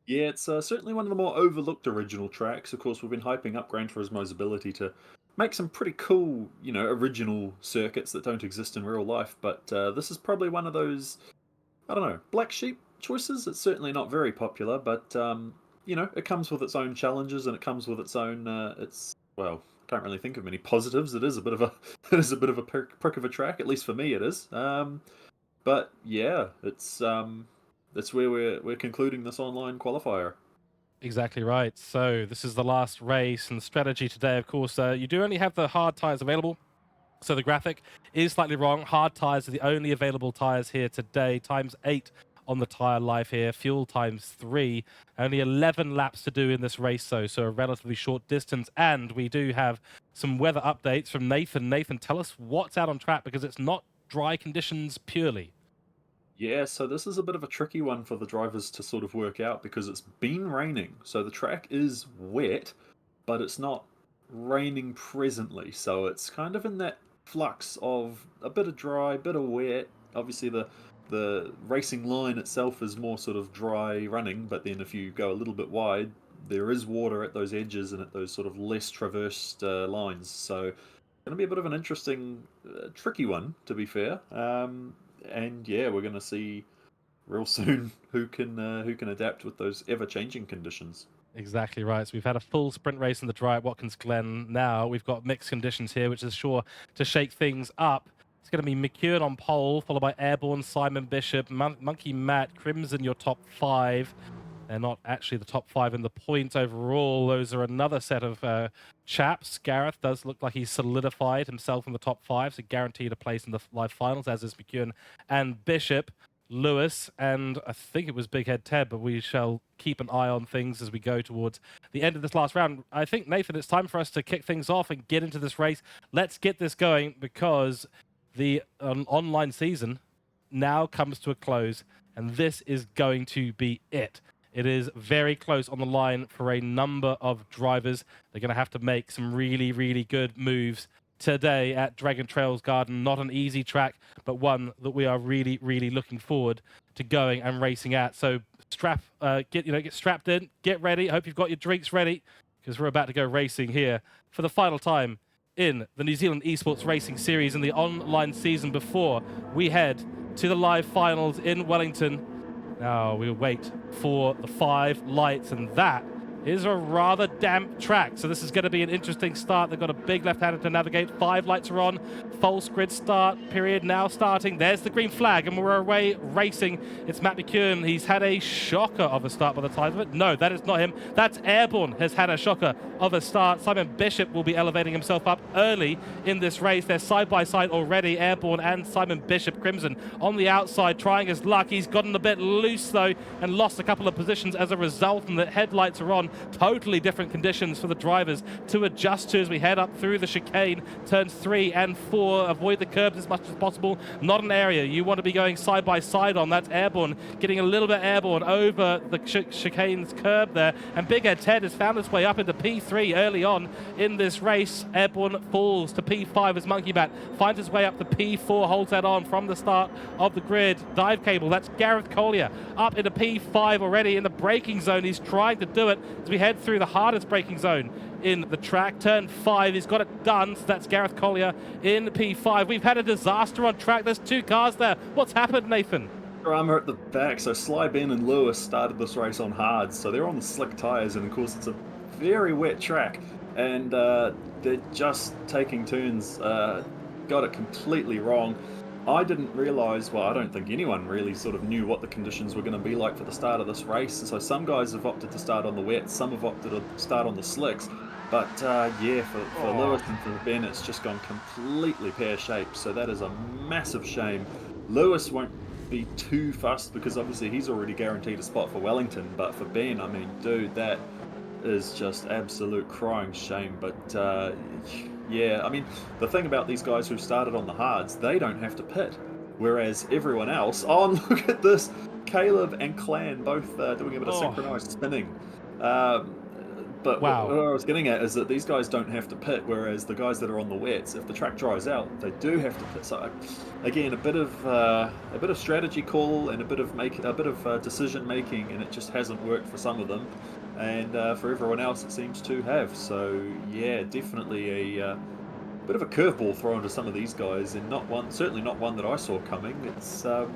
Yeah, it's certainly one of the more overlooked original tracks. Of course, we've been hyping up Gran Turismo's ability to make some pretty cool, original circuits that don't exist in real life. But this is probably one of those, I don't know, black sheep choices. It's certainly not very popular, but it comes with its own challenges and it comes with its own. Well, can't really think of many positives. It is a bit of a, it is a bit of a prick of a track. At least for me, it is. But yeah, it's that's where we're concluding this online qualifier. Exactly right. So this is the last race, and the strategy today, of course, you do only have the hard tyres available. So the graphic is slightly wrong. Hard tyres are the only available tyres here today, times 8 on the tyre life here, fuel times 3. Only 11 laps to do in this race, though, so a relatively short distance. And we do have some weather updates from Nathan. Nathan, tell us what's out on track, because it's not dry conditions purely. Yeah, so this is a bit of a tricky one for the drivers to sort of work out because it's been raining. So the track is wet, but it's not raining presently. So it's kind of in that flux of a bit of dry, bit of wet. Obviously the racing line itself is more sort of dry running, but then if you go a little bit wide, there is water at those edges and at those sort of less traversed lines. So it's going to be a bit of an interesting, tricky one, to be fair. And yeah, we're going to see real soon who can adapt with those ever-changing conditions. Exactly right. So we've had a full sprint race in the dry at Watkins Glen. Now we've got mixed conditions here, which is sure to shake things up. It's going to be McEwen on pole, followed by Airborne, Simon Bishop, Monkey Matt, Crimson, your top 5. They're not actually the top 5 in the points overall. Those are another set of chaps. Gareth does look like he's solidified himself in the top 5, so guaranteed a place in the live finals, as is McEwen and Bishop. Lewis, and I think it was Big Head Ted, but we shall keep an eye on things as we go towards the end of this last round. I think, Nathan, it's time for us to kick things off and get into this race. Let's get this going, because the online season now comes to a close, and this is going to be it. It is very close on the line for a number of drivers. They're going to have to make some really, really good moves today at Dragon Trails Garden. Not an easy track, but one that we are really, really looking forward to going and racing at. So get strapped in, get ready. I hope you've got your drinks ready, because we're about to go racing here for the final time in the New Zealand Esports Racing Series in the online season before we head to the live finals in Wellington. Now we'll wait for the 5 lights, and that is a rather damp track. So this is going to be an interesting start. They've got a big left-hander to navigate. 5 lights are on. False grid start period now starting. There's the green flag, and we're away racing. It's Matt McEwen. He's had a shocker of a start by the time of it. No, that is not him. That's Airborne has had a shocker of a start. Simon Bishop will be elevating himself up early in this race. They're side by side already, Airborne and Simon Bishop. Crimson on the outside trying his luck. He's gotten a bit loose though and lost a couple of positions as a result, and the headlights are on. Totally different conditions for the drivers to adjust to as we head up through the chicane. Turns 3 and 4. Avoid the curbs as much as possible. Not an area you want to be going side by side on. That's Airborne getting a little bit airborne over the chicane's curb there. And Big Ed Ted has found his way up into P3 early on in this race. Airborne falls to P5 as Monkey Bat finds his way up to P4, holds that on from the start of the grid. Dive cable, that's Gareth Collier up into P5 already in the braking zone. He's trying to do it as we head through the hardest braking zone in the track. Turn 5, he's got it done. So that's Gareth Collier in P5. We've had a disaster on track. There's 2 cars there. What's happened, Nathan? Drama at the back. So Sly Ben and Lewis started this race on hards, so they're on the slick tyres, and of course it's a very wet track, and they're just taking turns. Got it completely wrong. I didn't realise, well, I don't think anyone really sort of knew what the conditions were going to be like for the start of this race. So some guys have opted to start on the wet, some have opted to start on the slicks. But yeah, for Lewis and for Ben, it's just gone completely pear-shaped. So that is a massive shame. Lewis won't be too fussed because obviously he's already guaranteed a spot for Wellington. But for Ben, I mean, dude, that is just absolute crying shame. But yeah, I mean, the thing about these guys who started on the hards, they don't have to pit. Whereas everyone else, oh, look at this. Caleb and Clan both doing a bit of synchronized spinning. But wow. what I was getting at is that these guys don't have to pit, whereas the guys that are on the wets, if the track dries out, they do have to pit. So again, a bit of strategy call and a bit of decision making, and it just hasn't worked for some of them, and for everyone else, it seems to have. So yeah, definitely a bit of a curveball thrown to some of these guys, and certainly not one that I saw coming. It's going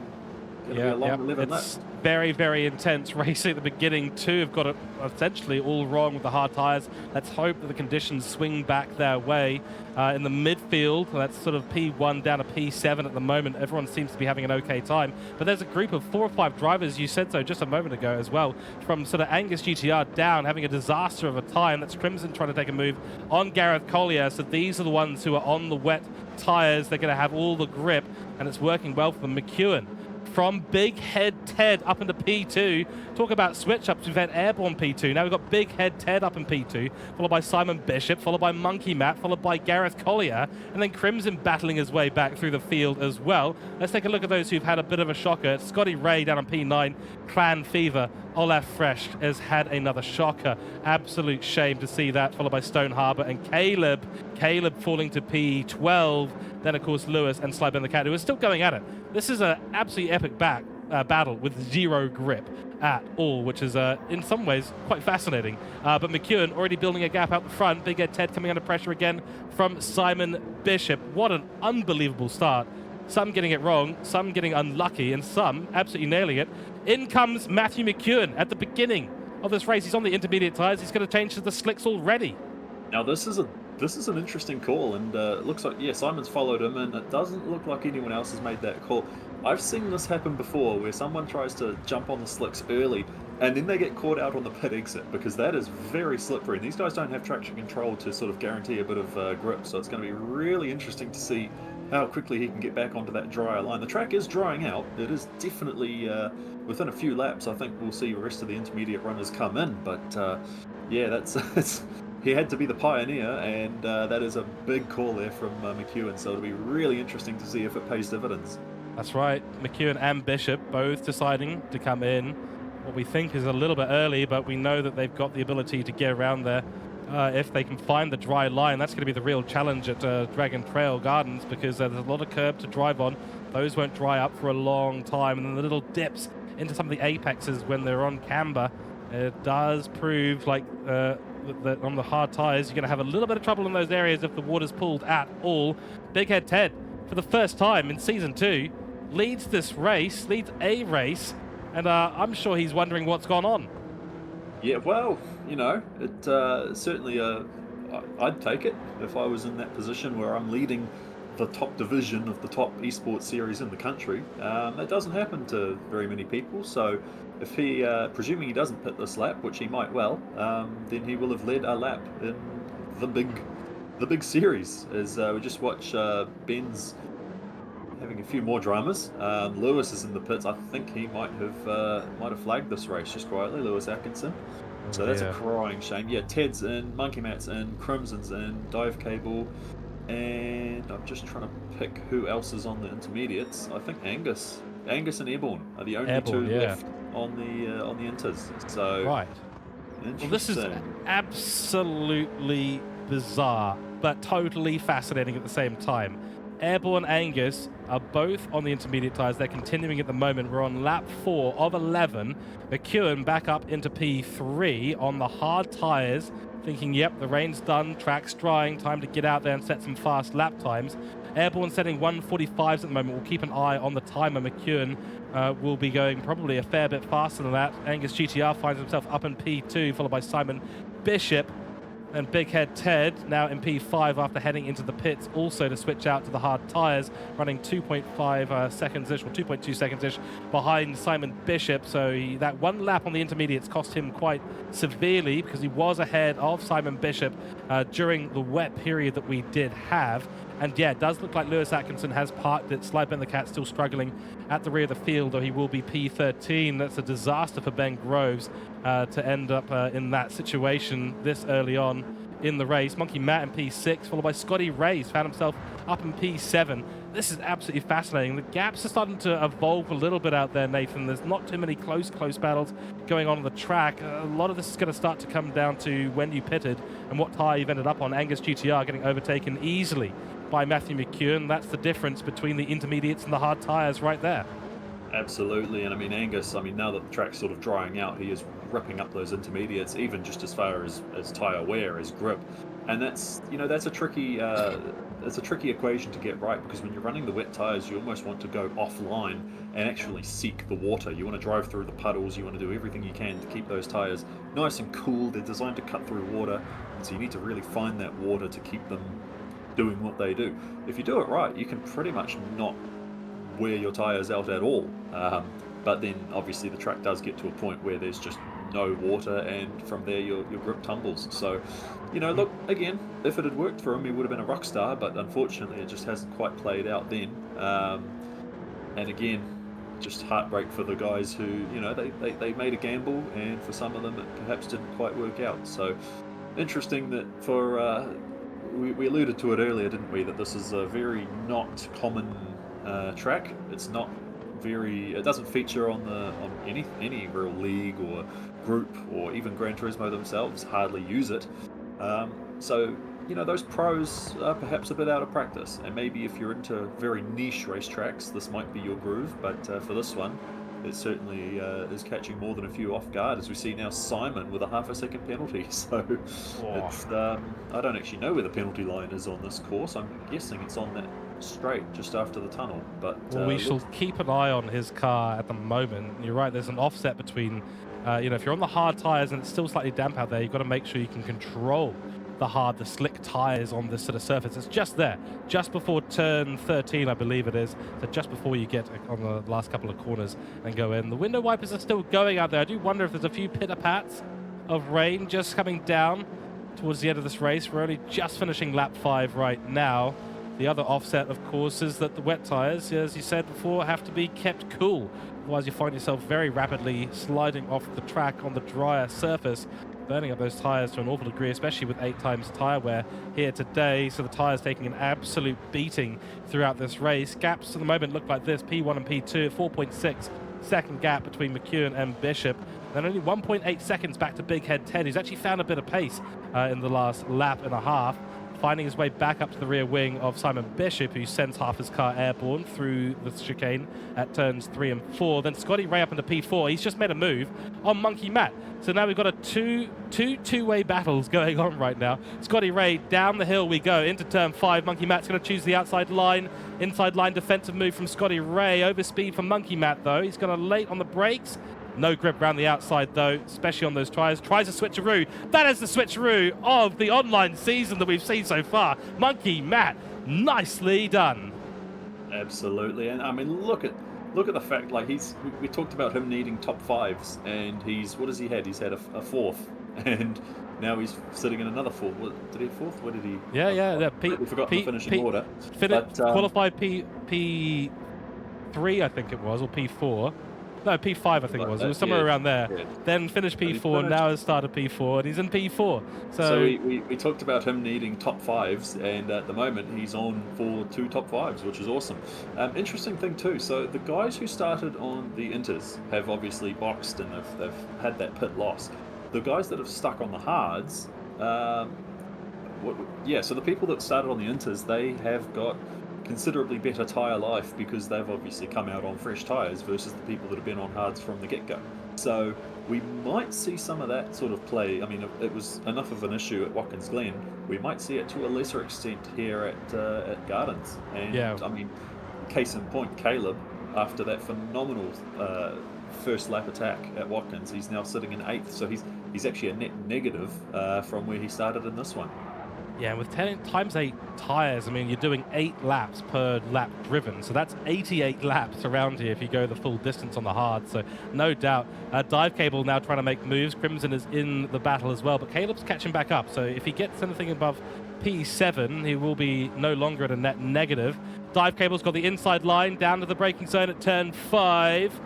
to be a long to live in that. It's very, very intense racing at the beginning too. Have got it essentially all wrong with the hard tyres. Let's hope that the conditions swing back their way. In the midfield, that's sort of P1 down to P7 at the moment. Everyone seems to be having an okay time. But there's a group of 4 or 5 drivers, you said so just a moment ago as well, from sort of Angus GTR down, having a disaster of a time. That's Crimson trying to take a move on Gareth Collier. So these are the ones who are on the wet tyres. They're going to have all the grip, and it's working well for them. McEwen from Big Head Ted up into P2. Talk about switch-ups. We've had Airborne P2. Now we've got Big Head Ted up in P2, followed by Simon Bishop, followed by Monkey Matt, followed by Gareth Collier, and then Crimson battling his way back through the field as well. Let's take a look at those who've had a bit of a shocker. Scotty Ray down on P9, Clan Fever. Olaf Fresh has had another shocker. Absolute shame to see that, followed by Stone Harbour and Caleb. Caleb falling to P12. Then, of course, Lewis and Sly Ben the Cat, who are still going at it. This is an absolutely epic battle with zero grip at all, which is in some ways quite fascinating. But McEwen already building a gap out the front. Big Ed Ted coming under pressure again from Simon Bishop. What an unbelievable start. Some getting it wrong, some getting unlucky, and some absolutely nailing it. In comes Matthew McEwen at the beginning of this race. He's on the intermediate tyres. He's going to change to the slicks already. Now this is an interesting call, and it looks like, yeah, Simon's followed him, and it doesn't look like anyone else has made that call. I've seen this happen before, where someone tries to jump on the slicks early, and then they get caught out on the pit exit, because that is very slippery, and these guys don't have traction control to sort of guarantee a bit of grip, so it's going to be really interesting to see how quickly he can get back onto that drier line. The track is drying out. It is definitely, within a few laps, I think we'll see the rest of the intermediate runners come in, but yeah, that's... He had to be the pioneer, and that is a big call there from McEwen, so it'll be really interesting to see if it pays dividends. That's right. McEwen and Bishop both deciding to come in. What we think is a little bit early, but we know that they've got the ability to get around there. If they can find the dry line, that's going to be the real challenge at Dragon Trail Gardens, because there's a lot of curb to drive on. Those won't dry up for a long time, and then the little dips into some of the apexes when they're on camber, it does prove like... that on the hard tyres, you're going to have a little bit of trouble in those areas if the water's pulled at all. Big Head Ted, for the first time in Season 2, leads a race and I'm sure he's wondering what's gone on. Yeah, well, it certainly. I'd take it if I was in that position where I'm leading the top division of the top esports series in the country. It doesn't happen to very many people. So, if he, presuming he doesn't pit this lap, which he might well, then he will have led a lap in the big series. As we just watch Ben's having a few more dramas. Lewis is in the pits. I think he might have flagged this race just quietly. Lewis Atkinson. So that's a crying shame. Yeah, Ted's in, Monkey Matt's in, Crimson's in, Dive Cable, and I'm just trying to pick who else is on the intermediates. I think Angus and Airborne are the only two left on the inters. So right. Well, this is absolutely bizarre, but totally fascinating at the same time. Airborne Angus are both on the intermediate tyres. They're continuing at the moment. We're on lap 4 of 11. McEwen back up into P3 on the hard tyres, thinking, yep, the rain's done, track's drying, time to get out there and set some fast lap times. Airborne setting 1:45s at the moment. We'll keep an eye on the timer. McEwen will be going probably a fair bit faster than that. Angus GTR finds himself up in P2, followed by Simon Bishop. And Big Head Ted now in P5 after heading into the pits, also to switch out to the hard tyres, running 2.5 seconds-ish, or 2.2 seconds-ish behind Simon Bishop. So that one lap on the intermediates cost him quite severely because he was ahead of Simon Bishop during the wet period that we did have. And yeah, it does look like Lewis Atkinson has parked it. Slypen the Cat still struggling at the rear of the field, though he will be P13. That's a disaster for Ben Groves to end up in that situation this early on in the race. Monkey Matt in P6, followed by Scotty Rays, found himself up in P7. This is absolutely fascinating. The gaps are starting to evolve a little bit out there, Nathan. There's not too many close battles going on the track. A lot of this is going to start to come down to when you pitted and what tyre you've ended up on. Angus GTR getting overtaken easily by Matthew McEwen. That's the difference between the intermediates and the hard tyres right there. Absolutely, and I mean Angus, now that the track's sort of drying out, he is ripping up those intermediates, even just as far as tyre wear, as grip, and that's a tricky equation to get right, because when you're running the wet tyres, you almost want to go offline and actually seek the water. You want to drive through the puddles. You want to do everything you can to keep those tyres nice and cool. They're designed to cut through water, and so you need to really find that water to keep them doing what they do. If you do it right, you can pretty much not wear your tyres out at all. But then obviously the track does get to a point where there's just no water, and from there your grip tumbles. So, look, again, if it had worked for him, he would have been a rock star, but unfortunately it just hasn't quite played out then. And again, just heartbreak for the guys who, they made a gamble, and for some of them it perhaps didn't quite work out. So interesting that for we alluded to it earlier, didn't we, that this is a very not common track. It's not it doesn't feature on any real league or group, or even Gran Turismo themselves hardly use it. So those pros are perhaps a bit out of practice, and maybe if you're into very niche racetracks, this might be your groove. But for this one, it certainly is catching more than a few off guard, as we see now Simon with a half-a-second penalty. So it's I don't actually know where the penalty line is on this course. I'm guessing it's on that straight just after the tunnel. But well, we shall keep an eye on his car at the moment. You're right, there's an offset between if you're on the hard tyres and it's still slightly damp out there, you've got to make sure you can control the slick tyres on this sort of surface. It's just there, just before turn 13, I believe it is. So just before you get on the last couple of corners and go in. The window wipers are still going out there. I do wonder if there's a few pitter-pats of rain just coming down towards the end of this race. We're only just finishing lap 5 right now. The other offset, of course, is that the wet tyres, as you said before, have to be kept cool. Otherwise, you find yourself very rapidly sliding off the track on the drier surface, burning up those tyres to an awful degree, especially with 8 times tyre wear here today. So the tyres taking an absolute beating throughout this race. Gaps at the moment look like this: P1 and P2, 4.6 second gap between McEwen and Bishop. Then only 1.8 seconds back to Big Head Ted, who's actually found a bit of pace in the last lap and a half. finding his way back up to the rear wing of Simon Bishop, who sends half his car airborne through the chicane at turns 3 and 4. Then Scotty Ray up into P4. He's just made a move on Monkey Matt. So now we've got a two-way battles going on right now. Scotty Ray, down the hill we go into turn 5. Monkey Matt's going to choose the outside line. Inside line defensive move from Scotty Ray. Overspeed from Monkey Matt, though. He's going to late on the brakes. No grip around the outside, though, especially on those tires. Tries a switcheroo. That is the switcheroo of the online season that we've seen so far. Monkey Matt, nicely done. Absolutely, and I mean, look at the fact, like, we talked about him needing top 5s, and what has he had? He's had a 4th, and now he's sitting in another 4th. Did he have 4th? What did he? Yeah. We forgot the finishing order. Qualified P3, I think it was, or P4. No, P5 I think it was. It was somewhere around there. Yeah. Then finished P4, now has started P4, and he's in P4. So we talked about him needing top 5s, and at the moment he's on for 2 top 5s, which is awesome. Interesting thing too, so the guys who started on the Inters have obviously boxed and they've had that pit loss. The guys that have stuck on the hards, so the people that started on the Inters, they have got considerably better tyre life because they've obviously come out on fresh tyres versus the people that have been on hards from the get-go. So we might see some of that sort of play. I mean, it was enough of an issue at Watkins Glen. We might see it to a lesser extent here at Gardens. And I mean, case in point, Caleb, after that phenomenal first lap attack at Watkins, he's now sitting in 8th. So he's actually a net negative from where he started in this one. Yeah, and with 10 times 8 tyres, I mean, you're doing 8 laps per lap driven. So that's 88 laps around here if you go the full distance on the hard. So no doubt. Dive Cable now trying to make moves. Crimson is in the battle as well, but Caleb's catching back up. So if he gets anything above P7, he will be no longer at a net negative. Dive Cable's got the inside line down to the braking zone at turn 5.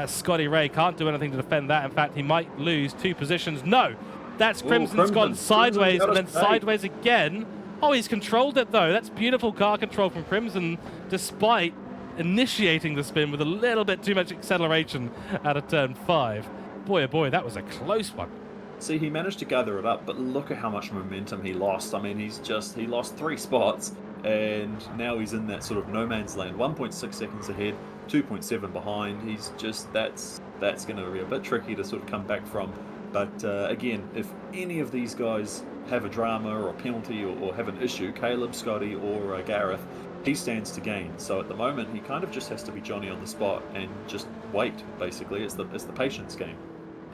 Scotty Ray can't do anything to defend that. In fact, he might lose 2 positions. No! That's Crimson's gone sideways and then sideways again. Oh, he's controlled it, though. That's beautiful car control from Crimson, despite initiating the spin with a little bit too much acceleration out of turn 5. Boy, oh boy, that was a close one. See, he managed to gather it up, but look at how much momentum he lost. I mean, he lost 3 spots, and now he's in that sort of no man's land. 1.6 seconds ahead, 2.7 behind. He's just, that's going to be a bit tricky to sort of come back from. But again, if any of these guys have a drama or a penalty or have an issue, Caleb, Scotty, or Gareth, he stands to gain. So at the moment, he kind of just has to be Johnny on the spot and just wait. Basically, it's the patience game.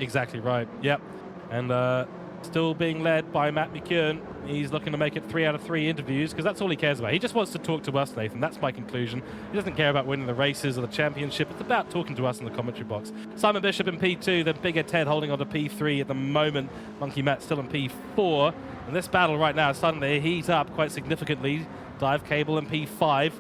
Exactly right. Yep, and still being led by Matt McKeown. He's looking to make it 3 out of 3 interviews because that's all he cares about. He just wants to talk to us, Nathan. That's my conclusion. He doesn't care about winning the races or the championship. It's about talking to us in the commentary box. Simon Bishop in P2, then Bigger Ted holding on to P3 at the moment. Monkey Matt still in P4. And this battle right now is starting to heat up quite significantly. Dive Cable in P5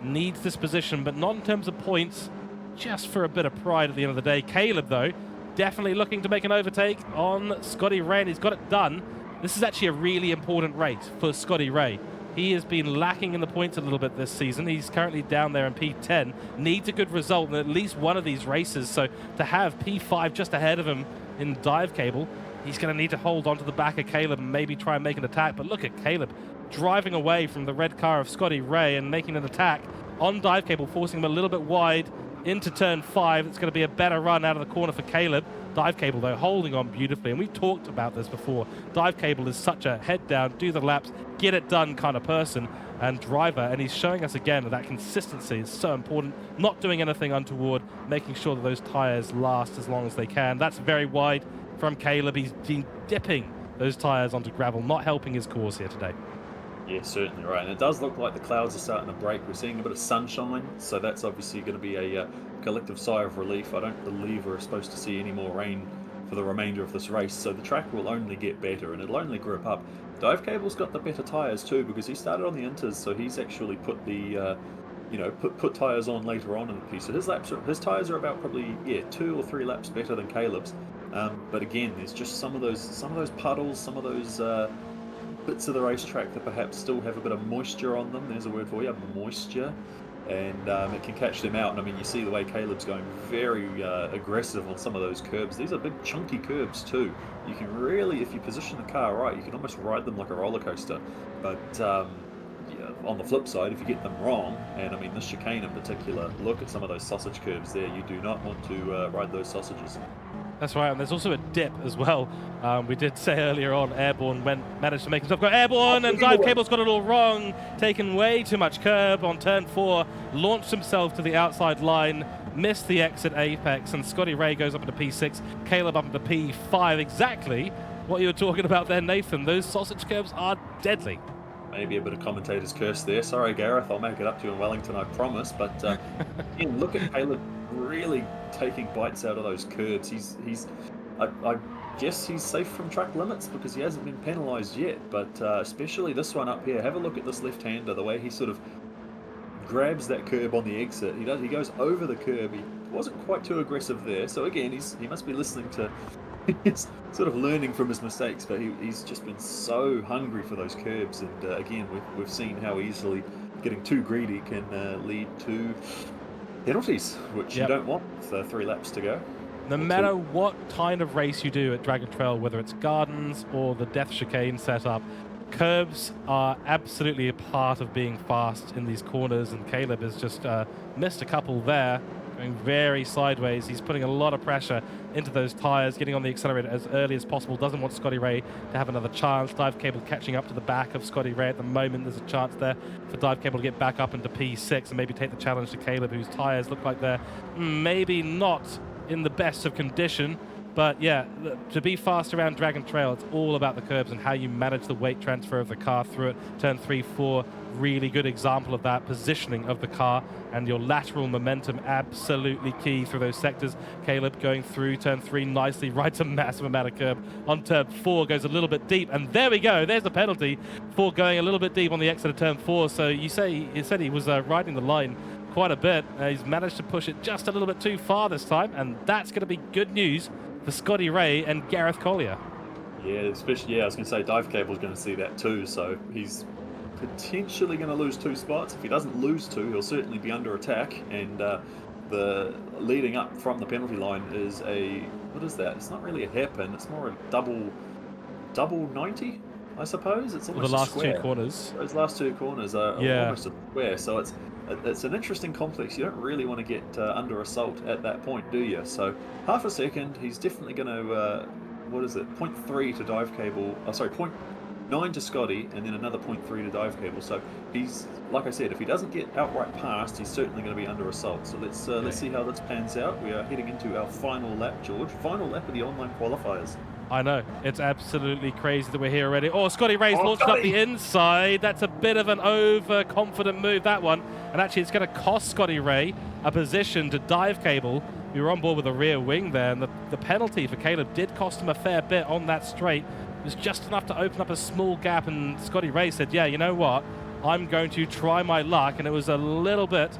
needs this position, but not in terms of points, just for a bit of pride at the end of the day. Caleb, though, definitely looking to make an overtake on Scotty Ray, and he's got it done. This is actually a really important race for Scotty Ray. He has been lacking in the points a little bit this season. He's currently down there in P10. Needs a good result in at least one of these races. So to have P5 just ahead of him in Dive Cable, he's going to need to hold on to the back of Caleb and maybe try and make an attack. But look at Caleb driving away from the red car of Scotty Ray and making an attack on Dive Cable, forcing him a little bit wide into turn 5. It's going to be a better run out of the corner for Caleb. Dive Cable, though, holding on beautifully. And we've talked about this before. Dive Cable is such a head down, do the laps, get it done kind of person and driver. And he's showing us again that consistency is so important. Not doing anything untoward, making sure that those tyres last as long as they can. That's very wide from Caleb. He's been dipping those tyres onto gravel, not helping his cause here today. Yeah, certainly right. And it does look like the clouds are starting to break. We're seeing a bit of sunshine, so that's obviously going to be a collective sigh of relief. I don't believe we're supposed to see any more rain for the remainder of this race, so the track will only get better and it'll only grip up. Dive Cable's got the better tyres too because he started on the Inters, so he's actually put the put tyres on later on in the piece. So his tyres are about probably 2 or 3 laps better than Caleb's. But again, there's just some of those puddles, some of those bits of the racetrack that perhaps still have a bit of moisture on them. There's a word for you, moisture. and it can catch them out. And I mean, you see the way Caleb's going very aggressive on some of those curbs. These are big chunky curbs too. You can really, if you position the car right, you can almost ride them like a roller coaster. But yeah, on the flip side, if you get them wrong, and I mean this chicane in particular, look at some of those sausage curves there. You do not want to ride those sausages. That's right, and there's also a dip as well. We did say earlier on, Airborne managed to make himself go Airborne, and Dive Cable's got it all wrong, taken way too much curb on turn 4, launched himself to the outside line, missed the exit apex, and Scotty Ray goes up into P6, Caleb up into P5. Exactly what you were talking about there, Nathan. Those sausage curves are deadly. Maybe a bit of commentator's curse there. Sorry, Gareth, I'll make it up to you in Wellington, I promise. But again, look at Caleb really taking bites out of those curbs. I guess he's safe from track limits because he hasn't been penalised yet. But especially this one up here, have a look at this left-hander, the way he sort of grabs that curb on the exit. He goes over the curb. He wasn't quite too aggressive there. So again, he must be listening to. He's sort of learning from his mistakes, but he's just been so hungry for those curbs, and again, we've seen how easily getting too greedy can lead to penalties, which you don't want with 3 laps to go. No matter what kind of race you do at Dragon Trail, whether it's Gardens or the Death Chicane setup, curbs are absolutely a part of being fast in these corners, and Caleb has just missed a couple there. Going very sideways. He's putting a lot of pressure into those tires, getting on the accelerator as early as possible. Doesn't want Scotty Ray to have another chance. Dive Cable catching up to the back of Scotty Ray at the moment. There's a chance there for Dive Cable to get back up into P6 and maybe take the challenge to Caleb, whose tires look like they're maybe not in the best of condition. But yeah, to be fast around Dragon Trail, it's all about the curbs and how you manage the weight transfer of the car through it. Turn 3, 4, really good example of that, positioning of the car and your lateral momentum, absolutely key through those sectors. Caleb going through turn 3 nicely, rides a massive amount of curb. On turn 4, goes a little bit deep, and there we go. There's the penalty for going a little bit deep on the exit of turn 4. So you said he was riding the line quite a bit. He's managed to push it just a little bit too far this time, and that's going to be good news for Scotty Ray and Gareth Collier. Yeah, especially, I was going to say Dive Cable's going to see that too, so he's potentially going to lose 2 spots. If he doesn't lose 2, he'll certainly be under attack, and the leading up from the penalty line is what is that? It's not really a hairpin, it's more a double 90, I suppose. It's almost the last a square. 2 corners. Those last 2 corners are almost a square, so it's an interesting complex. You don't really want to get under assault at that point, do you? So half a second, he's definitely going to, 0.3 to Dive Cable, 0.9 to Scotty, and then another 0.3 to Dive Cable. So he's, like I said, if he doesn't get outright past, he's certainly going to be under assault. So let's see how this pans out. We are heading into our final lap, George. Final lap of the online qualifiers. I know, it's absolutely crazy that we're here already. Oh, Scotty Ray's launched up the inside. That's a bit of an overconfident move, that one. And actually, it's going to cost Scotty Ray a position to Dive Cable. We were on board with a rear wing there, and the penalty for Caleb did cost him a fair bit on that straight. It was just enough to open up a small gap, and Scotty Ray said, yeah, you know what? I'm going to try my luck, and it was a little bit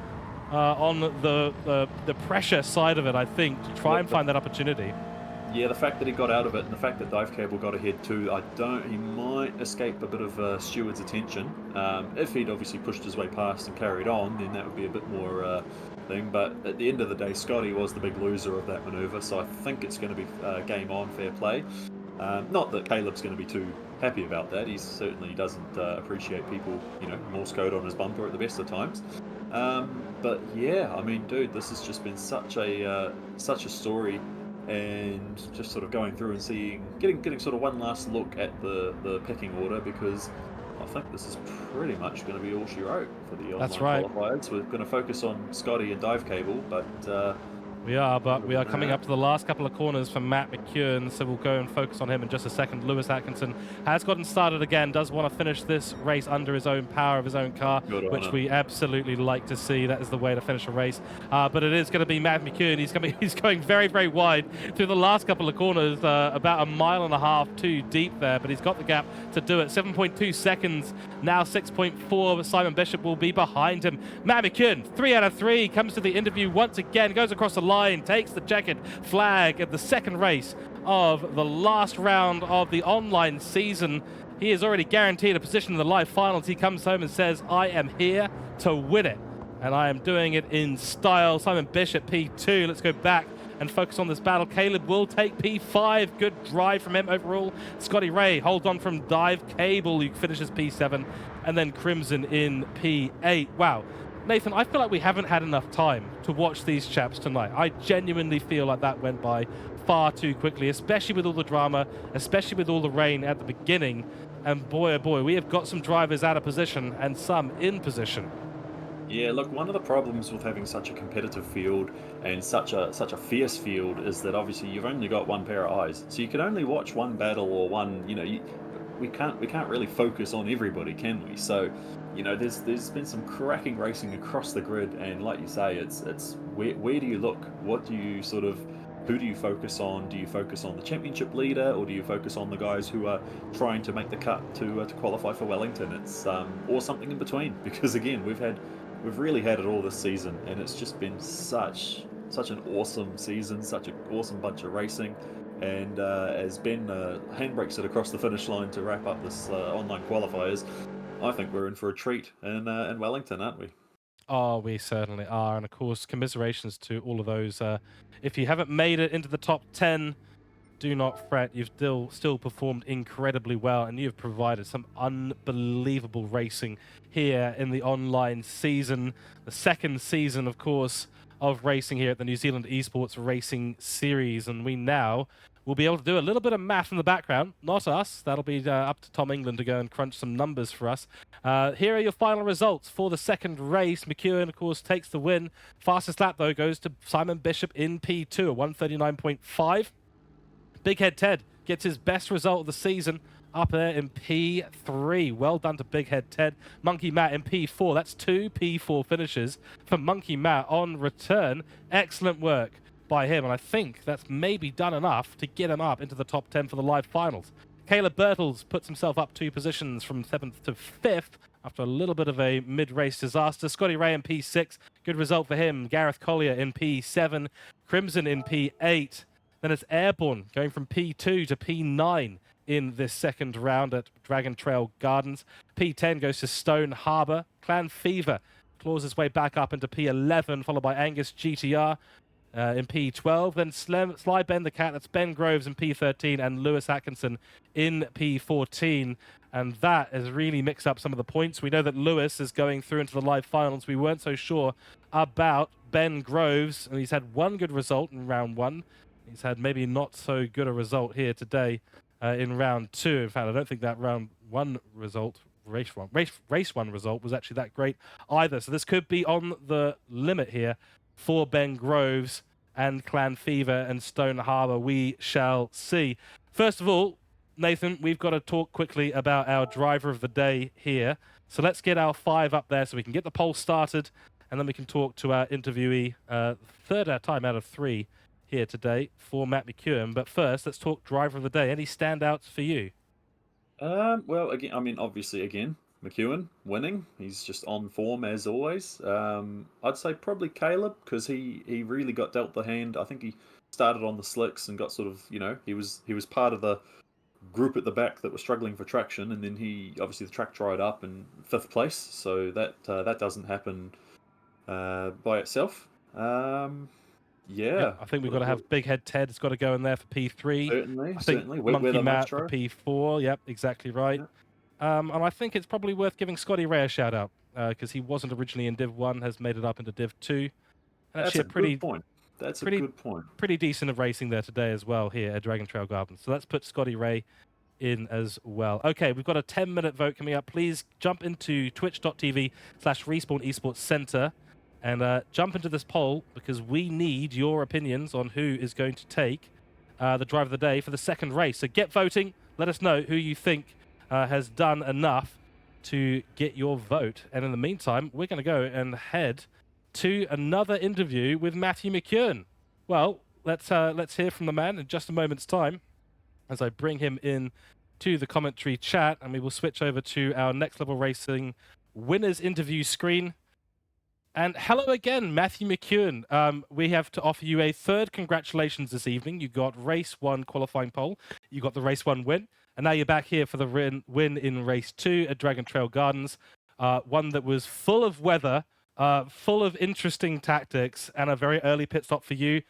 on the pressure side of it, I think, to try and find that opportunity. Yeah, the fact that he got out of it and the fact that Dive Cable got ahead too, he might escape a bit of Stewart's attention. If he'd obviously pushed his way past and carried on, then that would be a bit more thing. But at the end of the day, Scotty was the big loser of that manoeuvre, so I think it's going to be game on, fair play. Not that Caleb's going to be too happy about that. He certainly doesn't appreciate people, Morse code on his bumper at the best of times. But yeah, I mean, dude, this has just been such a story. And just sort of going through and getting sort of one last look at the pecking order, because I think this is pretty much going to be all she wrote for the online qualifiers. We're going to focus on Scotty and Dive Cable, but we are coming up to the last couple of corners for Matt McEwen, so we'll go and focus on him in just a second. Lewis Atkinson has gotten started again, does want to finish this race under his own power of his own car, which we absolutely like to see. That is the way to finish a race. But it is going to be Matt McEwen. He's going very, very wide through the last couple of corners, about 1.5 miles too deep there, but he's got the gap to do it. 7.2 seconds, now 6.4. Simon Bishop will be behind him. Matt McEwen, 3 out of 3, comes to the interview once again, goes across the line, takes the checkered flag at the second race of the last round of the online season. He is already guaranteed a position in the live finals. He comes home and says, I am here to win it. and I am doing it in style. Simon Bishop, P2. Let's go back and focus on this battle. Caleb will take P5. Good drive from him overall. Scotty Ray holds on from Dive Cable, who finishes P7, and then Crimson in P8. Wow. Nathan, I feel like we haven't had enough time to watch these chaps tonight. I genuinely feel like that went by far too quickly, especially with all the drama, especially with all the rain at the beginning. And boy, oh boy, we have got some drivers out of position and some in position. Yeah, look, one of the problems with having such a competitive field and such a fierce field is that obviously you've only got one pair of eyes, so you can only watch one battle or one. We can't really focus on everybody, can we? So, there's been some cracking racing across the grid, and like you say, it's where do you look? What do you who do you focus on? Do you focus on the championship leader, or do you focus on the guys who are trying to make the cut to qualify for Wellington? It's or something in between, because again, we've really had it all this season, and it's just been such an awesome season, such an awesome bunch of racing. And as Ben handbrakes it across the finish line to wrap up this online qualifiers, I think we're in for a treat in Wellington, aren't we? Oh, we certainly are. And of course, commiserations to all of those. If you haven't made it into the top 10, do not fret. You've still performed incredibly well, and you've provided some unbelievable racing here in the online season. The second season, of course, of racing here at the New Zealand Esports Racing Series. And we now will be able to do a little bit of math in the background. Not us. That'll be up to Tom England to go and crunch some numbers for us. Here are your final results for the second race. McEwen, of course, takes the win. Fastest lap, though, goes to Simon Bishop in P2, a 1:39.5. Big Head Ted gets his best result of the season up there in P3. Well done to Big Head Ted. Monkey Matt in P4. That's 2 P4 finishes for Monkey Matt on return. Excellent work by him, and I think that's maybe done enough to get him up into the top 10 for the live finals. Caleb Bertels puts himself up 2 positions from 7th to 5th after a little bit of a mid-race disaster. Scotty Ray in P6. Good result for him. Gareth Collier in P7. Crimson in P8. Then it's Airborne going from P2 to P9 in this second round at Dragon Trail Gardens. P10 goes to Stone Harbour. Clan Fever claws his way back up into P11, followed by Angus GTR in P12. Then Sly Ben the Cat, that's Ben Groves in P13, and Lewis Atkinson in P14. And that has really mixed up some of the points. We know that Lewis is going through into the live finals. We weren't so sure about Ben Groves, and he's had one good result in round 1. He's had maybe not so good a result here today in round 2. In fact, I don't think that round 1 result, race one result, was actually that great either. So this could be on the limit here for Ben Groves and Clan Fever and Stone Harbour. We shall see. First of all, Nathan, we've got to talk quickly about our driver of the day here. So let's get our 5 up there so we can get the poll started, and then we can talk to our interviewee, third time out of 3 here today for Matt McEwen. But first, let's talk driver of the day. Any standouts for you? Well, again, obviously, McEwen winning. He's just on form as always. I'd say probably Caleb, because he really got dealt the hand. I think he started on the slicks and got he was part of the group at the back that was struggling for traction, and then the track dried up in 5th place. So that doesn't happen by itself. Yeah, I think we've got to have Big Head Ted. It's got to go in there for P3. Certainly, I think Monkey Matt for P4. Yep, exactly right. Yeah. And I think it's probably worth giving Scotty Ray a shout out because he wasn't originally in Div 1, has made it up into Div 2. And that's a good point. That's a good point. Pretty decent of racing there today as well here at Dragon Trail Gardens. So let's put Scotty Ray in as well. Okay, we've got a 10-minute vote coming up. Please jump into twitch.tv/Respawn Esports Center and jump into this poll, because we need your opinions on who is going to take the driver of the day for the second race. So get voting. Let us know who you think has done enough to get your vote. And in the meantime, we're going to go and head to another interview with Matthew McEwen. Well, let's hear from the man in just a moment's time as I bring him in to the commentary chat, and we will switch over to our Next Level Racing winners interview screen. And hello again, Matthew McEwen. We have to offer you a third congratulations this evening. You got race 1 qualifying pole. You got the race 1 win. And now you're back here for the win in race 2 at Dragon Trail Gardens. One that was full of weather, full of interesting tactics and a very early pit stop for you.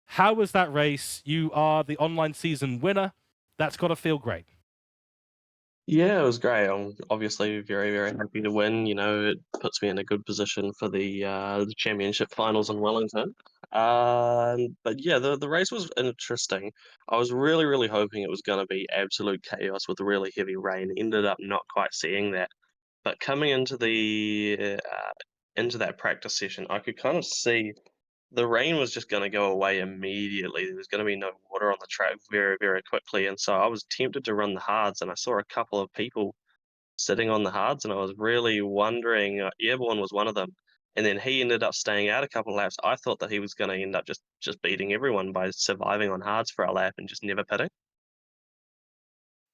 How was that race? You are the online season winner. That's got to feel great. Yeah, it was great. I'm obviously very, very happy to win. You know, it puts me in a good position for the championship finals in Wellington. But yeah, the race was interesting. I was really, really hoping it was going to be absolute chaos with really heavy rain. Ended up not quite seeing that. But coming into that practice session, I could kind of see the rain was just going to go away immediately. There was going to be no water on the track very, very quickly, and so I was tempted to run the hards. And I saw a couple of people sitting on the hards, and I was really wondering. Airborne was one of them, and then he ended up staying out a couple of laps. I thought that he was going to end up just beating everyone by surviving on hards for a lap and just never pitting.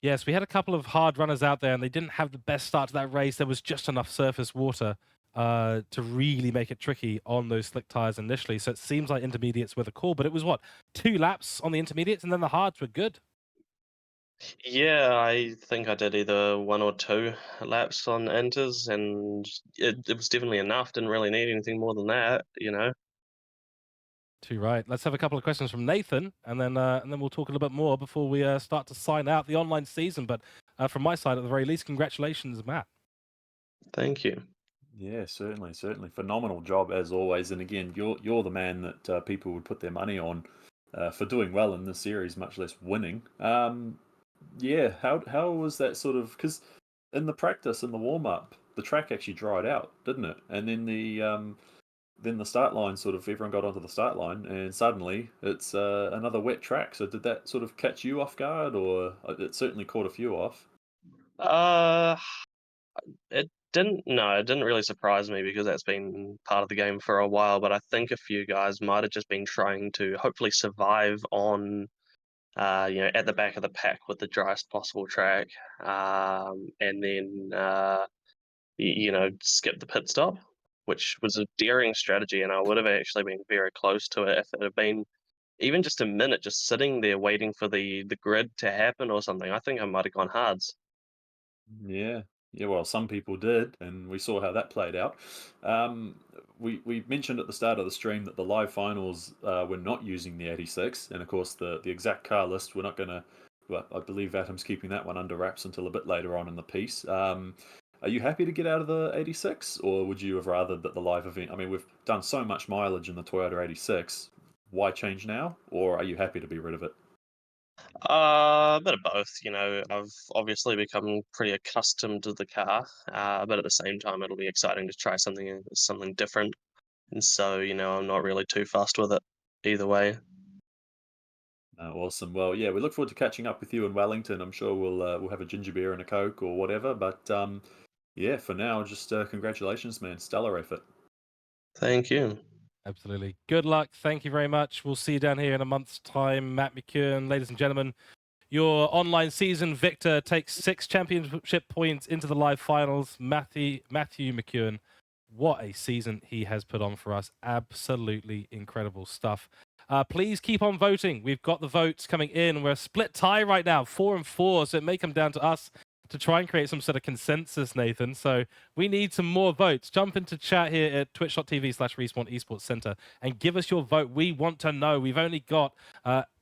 Yes, we had a couple of hard runners out there, and they didn't have the best start to that race. There was just enough surface water to really make it tricky on those slick tires initially. So it seems like intermediates were the call, but it was what, 2 laps on the intermediates, and then the hards were good. Yeah, I think I did either one or two laps on inters, and it was definitely enough. Didn't really need anything more than that, you know. Too right. Let's have a couple of questions from Nathan, and then we'll talk a little bit more before we start to sign out the online season. But from my side, at the very least, congratulations, Matt. Thank you. Yeah, certainly, certainly. Phenomenal job as always. And again, you're the man that people would put their money on for doing well in this series, much less winning. Yeah, how was that sort of? Because in the practice, in the warm up, the track actually dried out, didn't it? And then the start line sort of everyone got onto the start line, and suddenly it's another wet track. So did that sort of catch you off guard, or it certainly caught a few off? Uh, it didn't. No, it didn't really surprise me because that's been part of the game for a while. But I think a few guys might have just been trying to hopefully survive on, at the back of the pack with the driest possible track, and then skip the pit stop, which was a daring strategy, and I would have actually been very close to it if it had been even just a minute, just sitting there waiting for the grid to happen or something. I think I might have gone hards. Yeah, yeah. Well, some people did, and we saw how that played out. Um, we mentioned at the start of the stream that the live finals were not using the 86, and of course the exact car list we're not going to. Well, I believe Atom's keeping that one under wraps until a bit later on in the piece. Are you happy to get out of the 86, or would you have rather that the live event? I mean, we've done so much mileage in the Toyota 86. Why change now, or are you happy to be rid of it? A bit of both. You know, I've obviously become pretty accustomed to the car, but at the same time, it'll be exciting to try something different. And so, I'm not really too fussed with it either way. Awesome. Well, yeah, we look forward to catching up with you in Wellington. I'm sure we'll have a ginger beer and a coke or whatever. But yeah, for now, just congratulations, man. Stellar effort. Thank you. Absolutely. Good luck. Thank you very much. We'll see you down here in a month's time. Matt McKeown, ladies and gentlemen, your online season victor takes 6 championship points into the live finals. Matthew McKeown, what a season he has put on for us. Absolutely incredible stuff. Please keep on voting. We've got the votes coming in. We're a split tie right now, 4 and 4, so it may come down to us to try and create some sort of consensus, Nathan. So we need some more votes. Jump into chat here at twitch.tv/Respawn Esports Center and give us your vote. We want to know. We've only got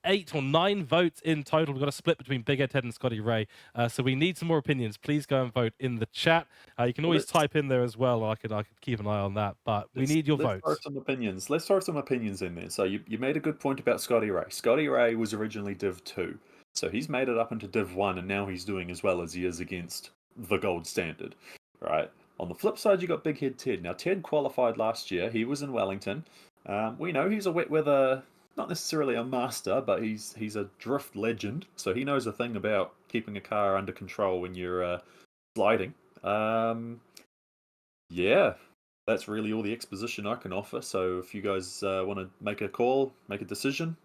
8 or 9 votes in total. We've got a split between Big Ed Ted and Scotty Ray. So we need some more opinions. Please go and vote in the chat. You can always type in there as well. I could keep an eye on that. But we need your let's votes. throw some opinions. Let's throw some opinions in there. So you made a good point about Scotty Ray. Scotty Ray was originally Div 2. So he's made it up into Div 1, and now he's doing as well as he is against the gold standard, right? On the flip side, you got Big Head Ted. Now, Ted qualified last year. He was in Wellington. We know he's a wet weather, not necessarily a master, but he's a drift legend. So he knows a thing about keeping a car under control when you're sliding. Yeah, that's really all the exposition I can offer. So if you guys want to make a call, make a decision,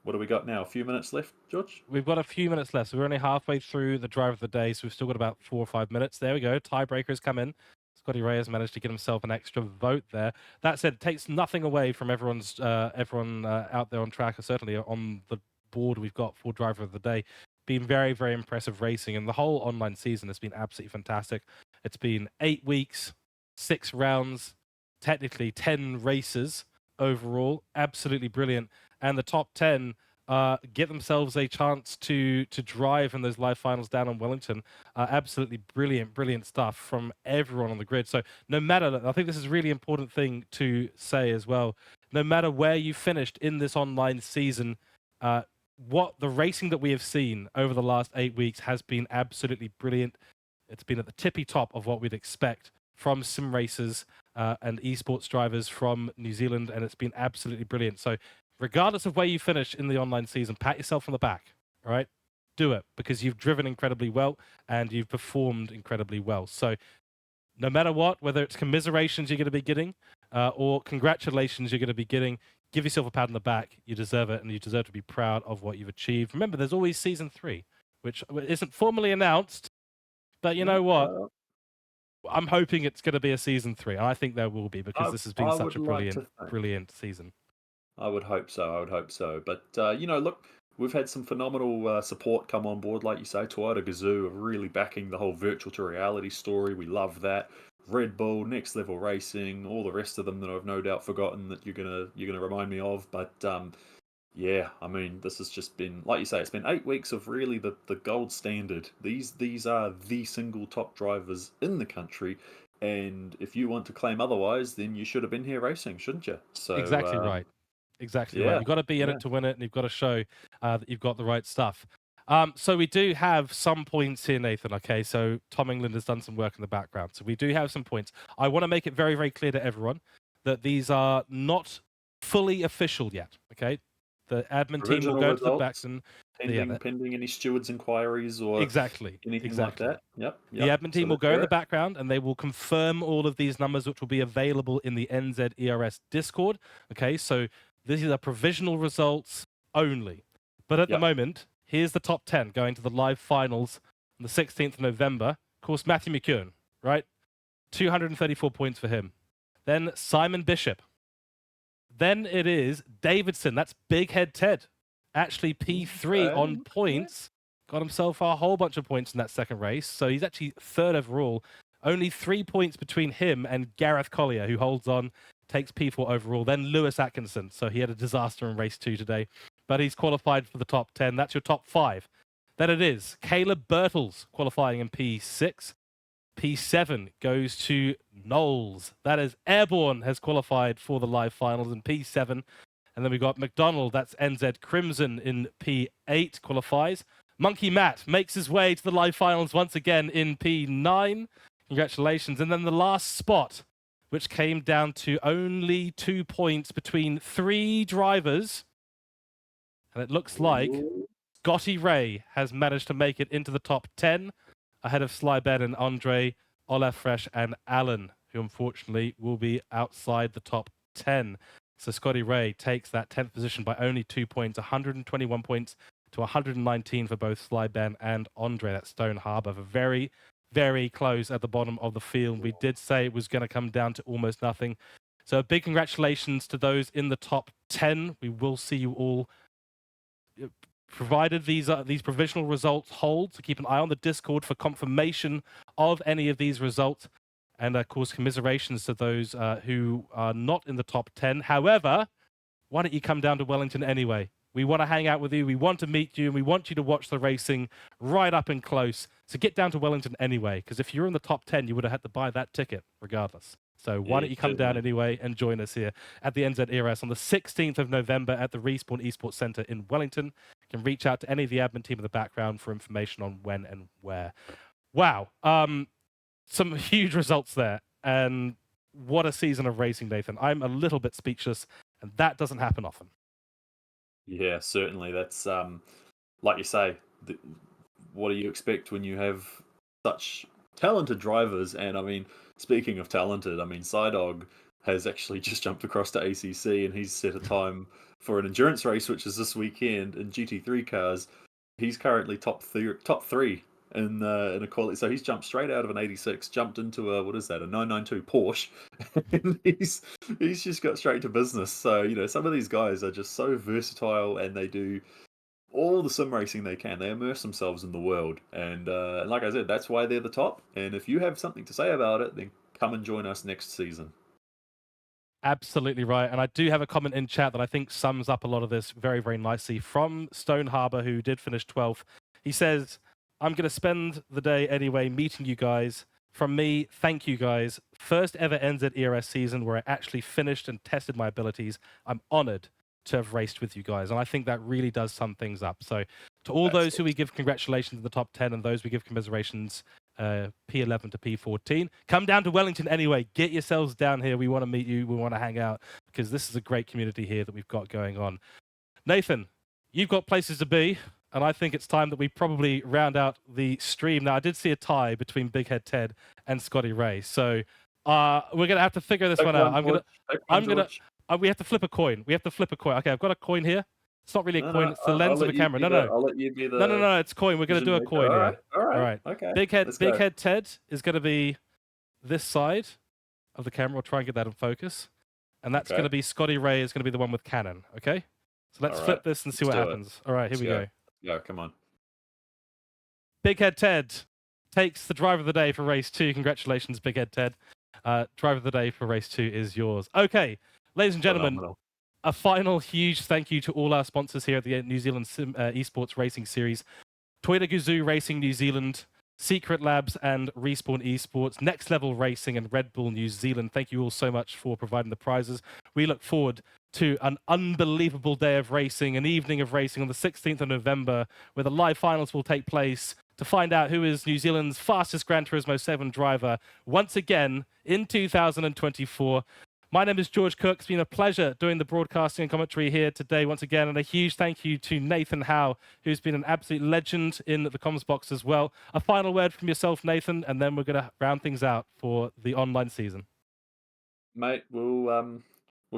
what do we got now? A few minutes left, George? We've got a few minutes left. So we're only halfway through the drive of the day. So we've still got about 4 or 5 minutes. There we go. Tiebreakers come in. Scotty Ray has managed to get himself an extra vote there. That said, it takes nothing away from everyone out there on track, or certainly on the board we've got for driver of the day. Been very, very impressive racing, and the whole online season has been absolutely fantastic. It's been 8 weeks, 6 rounds, technically 10 races overall. Absolutely brilliant. And the top 10 get themselves a chance to drive in those live finals down in Wellington. Absolutely brilliant stuff from everyone on the grid. So no matter, I think this is a really important thing to say as well, no matter where you finished in this online season, what the racing that we have seen over the last 8 weeks has been absolutely brilliant. It's been at the tippy top of what we'd expect from sim racers and esports drivers from New Zealand, and it's been absolutely brilliant. So regardless of where you finish in the online season, pat yourself on the back, all right? Do it, because you've driven incredibly well and you've performed incredibly well. So no matter what, whether it's commiserations you're going to be getting or congratulations you're going to be getting, give yourself a pat on the back. You deserve it, and you deserve to be proud of what you've achieved. Remember, there's always season 3, which isn't formally announced, but you know what? I'm hoping it's going to be a season 3, and I think there will be, because this has been such a brilliant season. I would hope so. But, look, we've had some phenomenal support come on board, like you say. Toyota Gazoo are really backing the whole virtual to reality story. We love that. Red Bull, Next Level Racing, all the rest of them that I've no doubt forgotten that you're gonna remind me of. But yeah, I mean, this has just been, like you say, it's been 8 weeks of really the gold standard. These are the single top drivers in the country, and if you want to claim otherwise, then you should have been here racing, shouldn't you? So Exactly right. Exactly right. yeah, You've got to be in yeah. it to win it, and you've got to show that you've got the right stuff. So we do have some points here, Nathan. Okay, so Tom England has done some work in the background. So we do have some points. I want to make it very, very clear to everyone that these are not fully official yet. Okay, the admin team will Provisional go to the results, backs and pending any stewards' inquiries or anything like that. Yep. The admin team will go in the correct. background and they will confirm all of these numbers, which will be available in the NZERS Discord. Okay, so these are provisional results only. But at the moment, here's the top 10 going to the live finals on the 16th of November. Of course, Matthew McKeown, right? 234 points for him. Then Simon Bishop. Then it is Davidson. That's Big Head Ted. Actually, P3 on points. Got himself a whole bunch of points in that second race. So he's actually third overall. Only 3 points between him and Gareth Collier, who holds on, takes P4 overall. Then Lewis Atkinson. So he had a disaster in race 2 today. But he's qualified for the top 10. That's your top 5. Then it is Caleb Birtles qualifying in P6. P7 goes to Knowles. That is Airborne has qualified for the live finals in P7. And then we've got McDonald, that's NZ Crimson in P8, qualifies. Monkey Matt makes his way to the live finals once again in P9. Congratulations. And then the last spot, which came down to only 2 points between 3 drivers. And it looks like Scotty Ray has managed to make it into the top 10, ahead of Sly Ben and Andre, Olaf Fresh and Alan, who unfortunately will be outside the top 10. So Scotty Ray takes that 10th position by only 2 points, 121 points to 119 for both Sly Ben and Andre. That's Stone Harbour. Very, very close at the bottom of the field. We did say it was going to come down to almost nothing. So a big congratulations to those in the top 10. We will see you all, provided these provisional results hold. So keep an eye on the Discord for confirmation of any of these results. And of course, commiserations to those who are not in the top 10. However, why don't you come down to Wellington anyway? We want to hang out with you. We want to meet you. And we want you to watch the racing right up and close. So get down to Wellington anyway, because if you're in the top 10, you would have had to buy that ticket regardless. So why don't you come down anyway and join us here at the NZERS on the 16th of November at the Respawn Esports Centre in Wellington. You can reach out to any of the admin team in the background for information on when and where. Wow. Some huge results there. And what a season of racing, Nathan. I'm a little bit speechless, and that doesn't happen often. Yeah, certainly. That's, like you say, what do you expect when you have such talented drivers? And I mean, speaking of talented, I mean, Psydog has actually just jumped across to ACC and he's set a time for an endurance race, which is this weekend in GT3 cars. He's currently top three in a quality. So he's jumped straight out of an 86, jumped into a 992 Porsche, and he's just got straight to business. So some of these guys are just so versatile, and they do all the sim racing they can. They immerse themselves in the world, and like I said, that's why they're the top. And if you have something to say about it, then come and join us next season. Absolutely right. And I do have a comment in chat that I think sums up a lot of this very, very nicely from Stone Harbor, who did finish 12th. He says, I'm going to spend the day anyway meeting you guys. From me, thank you guys. First ever NZERS season where I actually finished and tested my abilities. I'm honored to have raced with you guys. And I think that really does sum things up. So to all those who we give congratulations in the top 10 and those we give commiserations, P11 to P14, come down to Wellington anyway. Get yourselves down here. We want to meet you. We want to hang out because this is a great community here that we've got going on. Nathan, you've got places to be, and I think it's time that we probably round out the stream. Now, I did see a tie between Big Head Ted and Scotty Ray, so we're gonna have to figure this one out. We have to flip a coin. We have to flip a coin. Okay, I've got a coin here. It's not really a coin. It's the lens of the camera. No. I'll let you be the. No. It's coin. We're gonna do a coin here. All right. Okay. Big Head Ted is gonna be this side of the camera. We'll try and get that in focus, and that's gonna be Scotty Ray is gonna be the one with Canon. Okay. So let's flip this and see what happens. All right, here we go. Yeah, come on. Big Head Ted takes the driver of the day for race 2. Congratulations, Big Head Ted. Driver of the day for race 2 is yours. Okay, ladies and gentlemen, a final huge thank you to all our sponsors here at the New Zealand Esports Racing Series. Toyota Gazoo Racing New Zealand, Secret Labs and Respawn Esports, Next Level Racing and Red Bull New Zealand. Thank you all so much for providing the prizes. We look forward to an unbelievable day of racing, an evening of racing on the 16th of November, where the live finals will take place to find out who is New Zealand's fastest Gran Turismo 7 driver once again in 2024. My name is George Cook. It's been a pleasure doing the broadcasting and commentary here today once again, and a huge thank you to Nathan Howe, who's been an absolute legend in the comms box as well. A final word from yourself, Nathan, and then we're going to round things out for the online season. Mate, we'll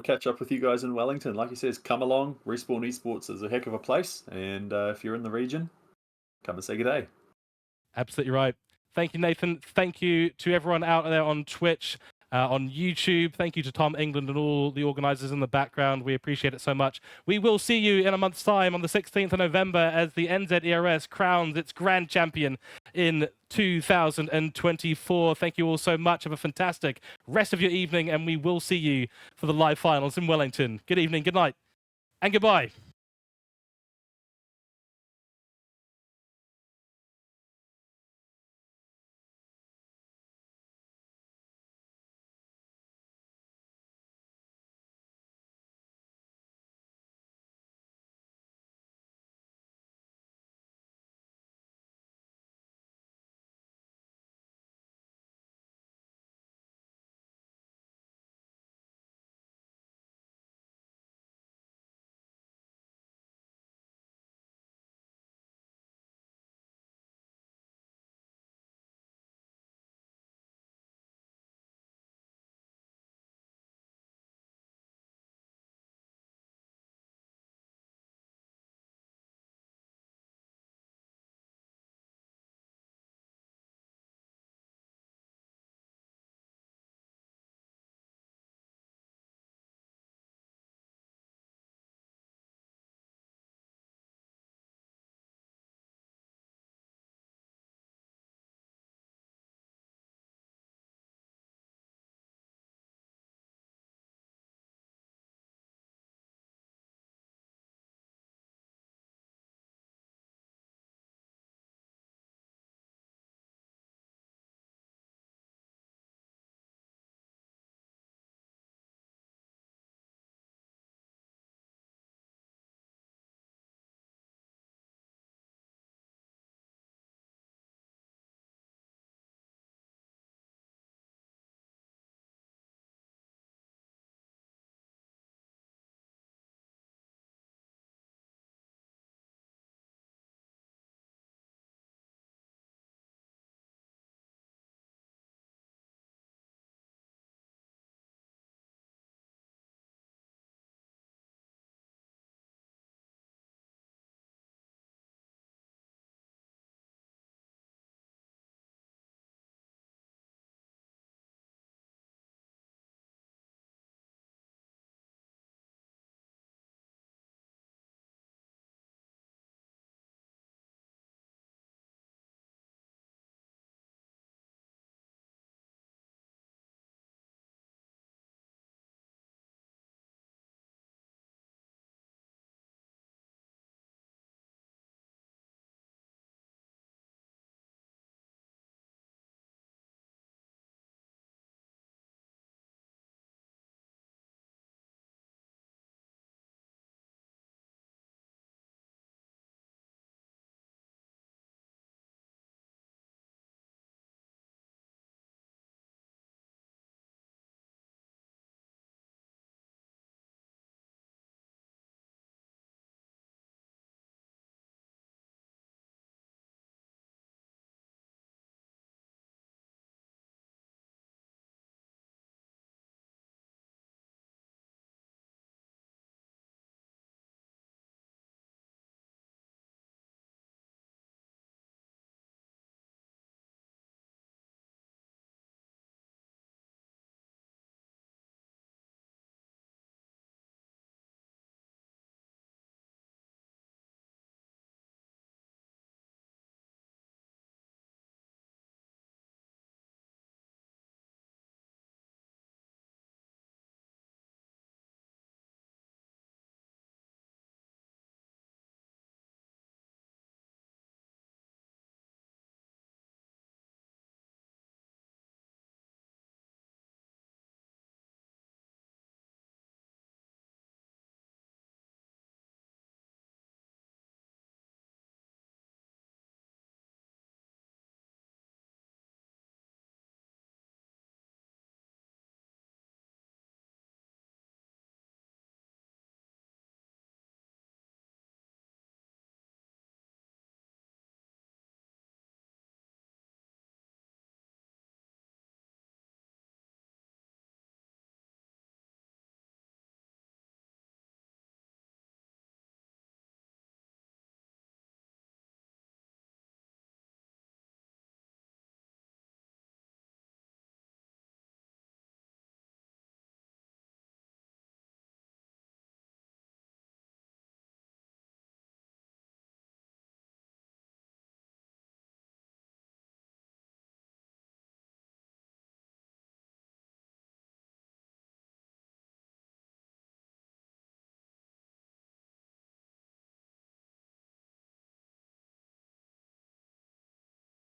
catch up with you guys in Wellington. Like he says, come along. Respawn Esports is a heck of a place, and if you're in the region, come and say good day. Absolutely right. Thank you, Nathan. Thank you to everyone out there on Twitch, on YouTube. Thank you to Tom England and all the organizers in the background. We appreciate it so much. We will see you in a month's time on the 16th of November as the NZERS crowns its grand champion in 2024. Thank you all so much. Have a fantastic rest of your evening, and we will see you for the live finals in Wellington. Good evening, good night, and goodbye.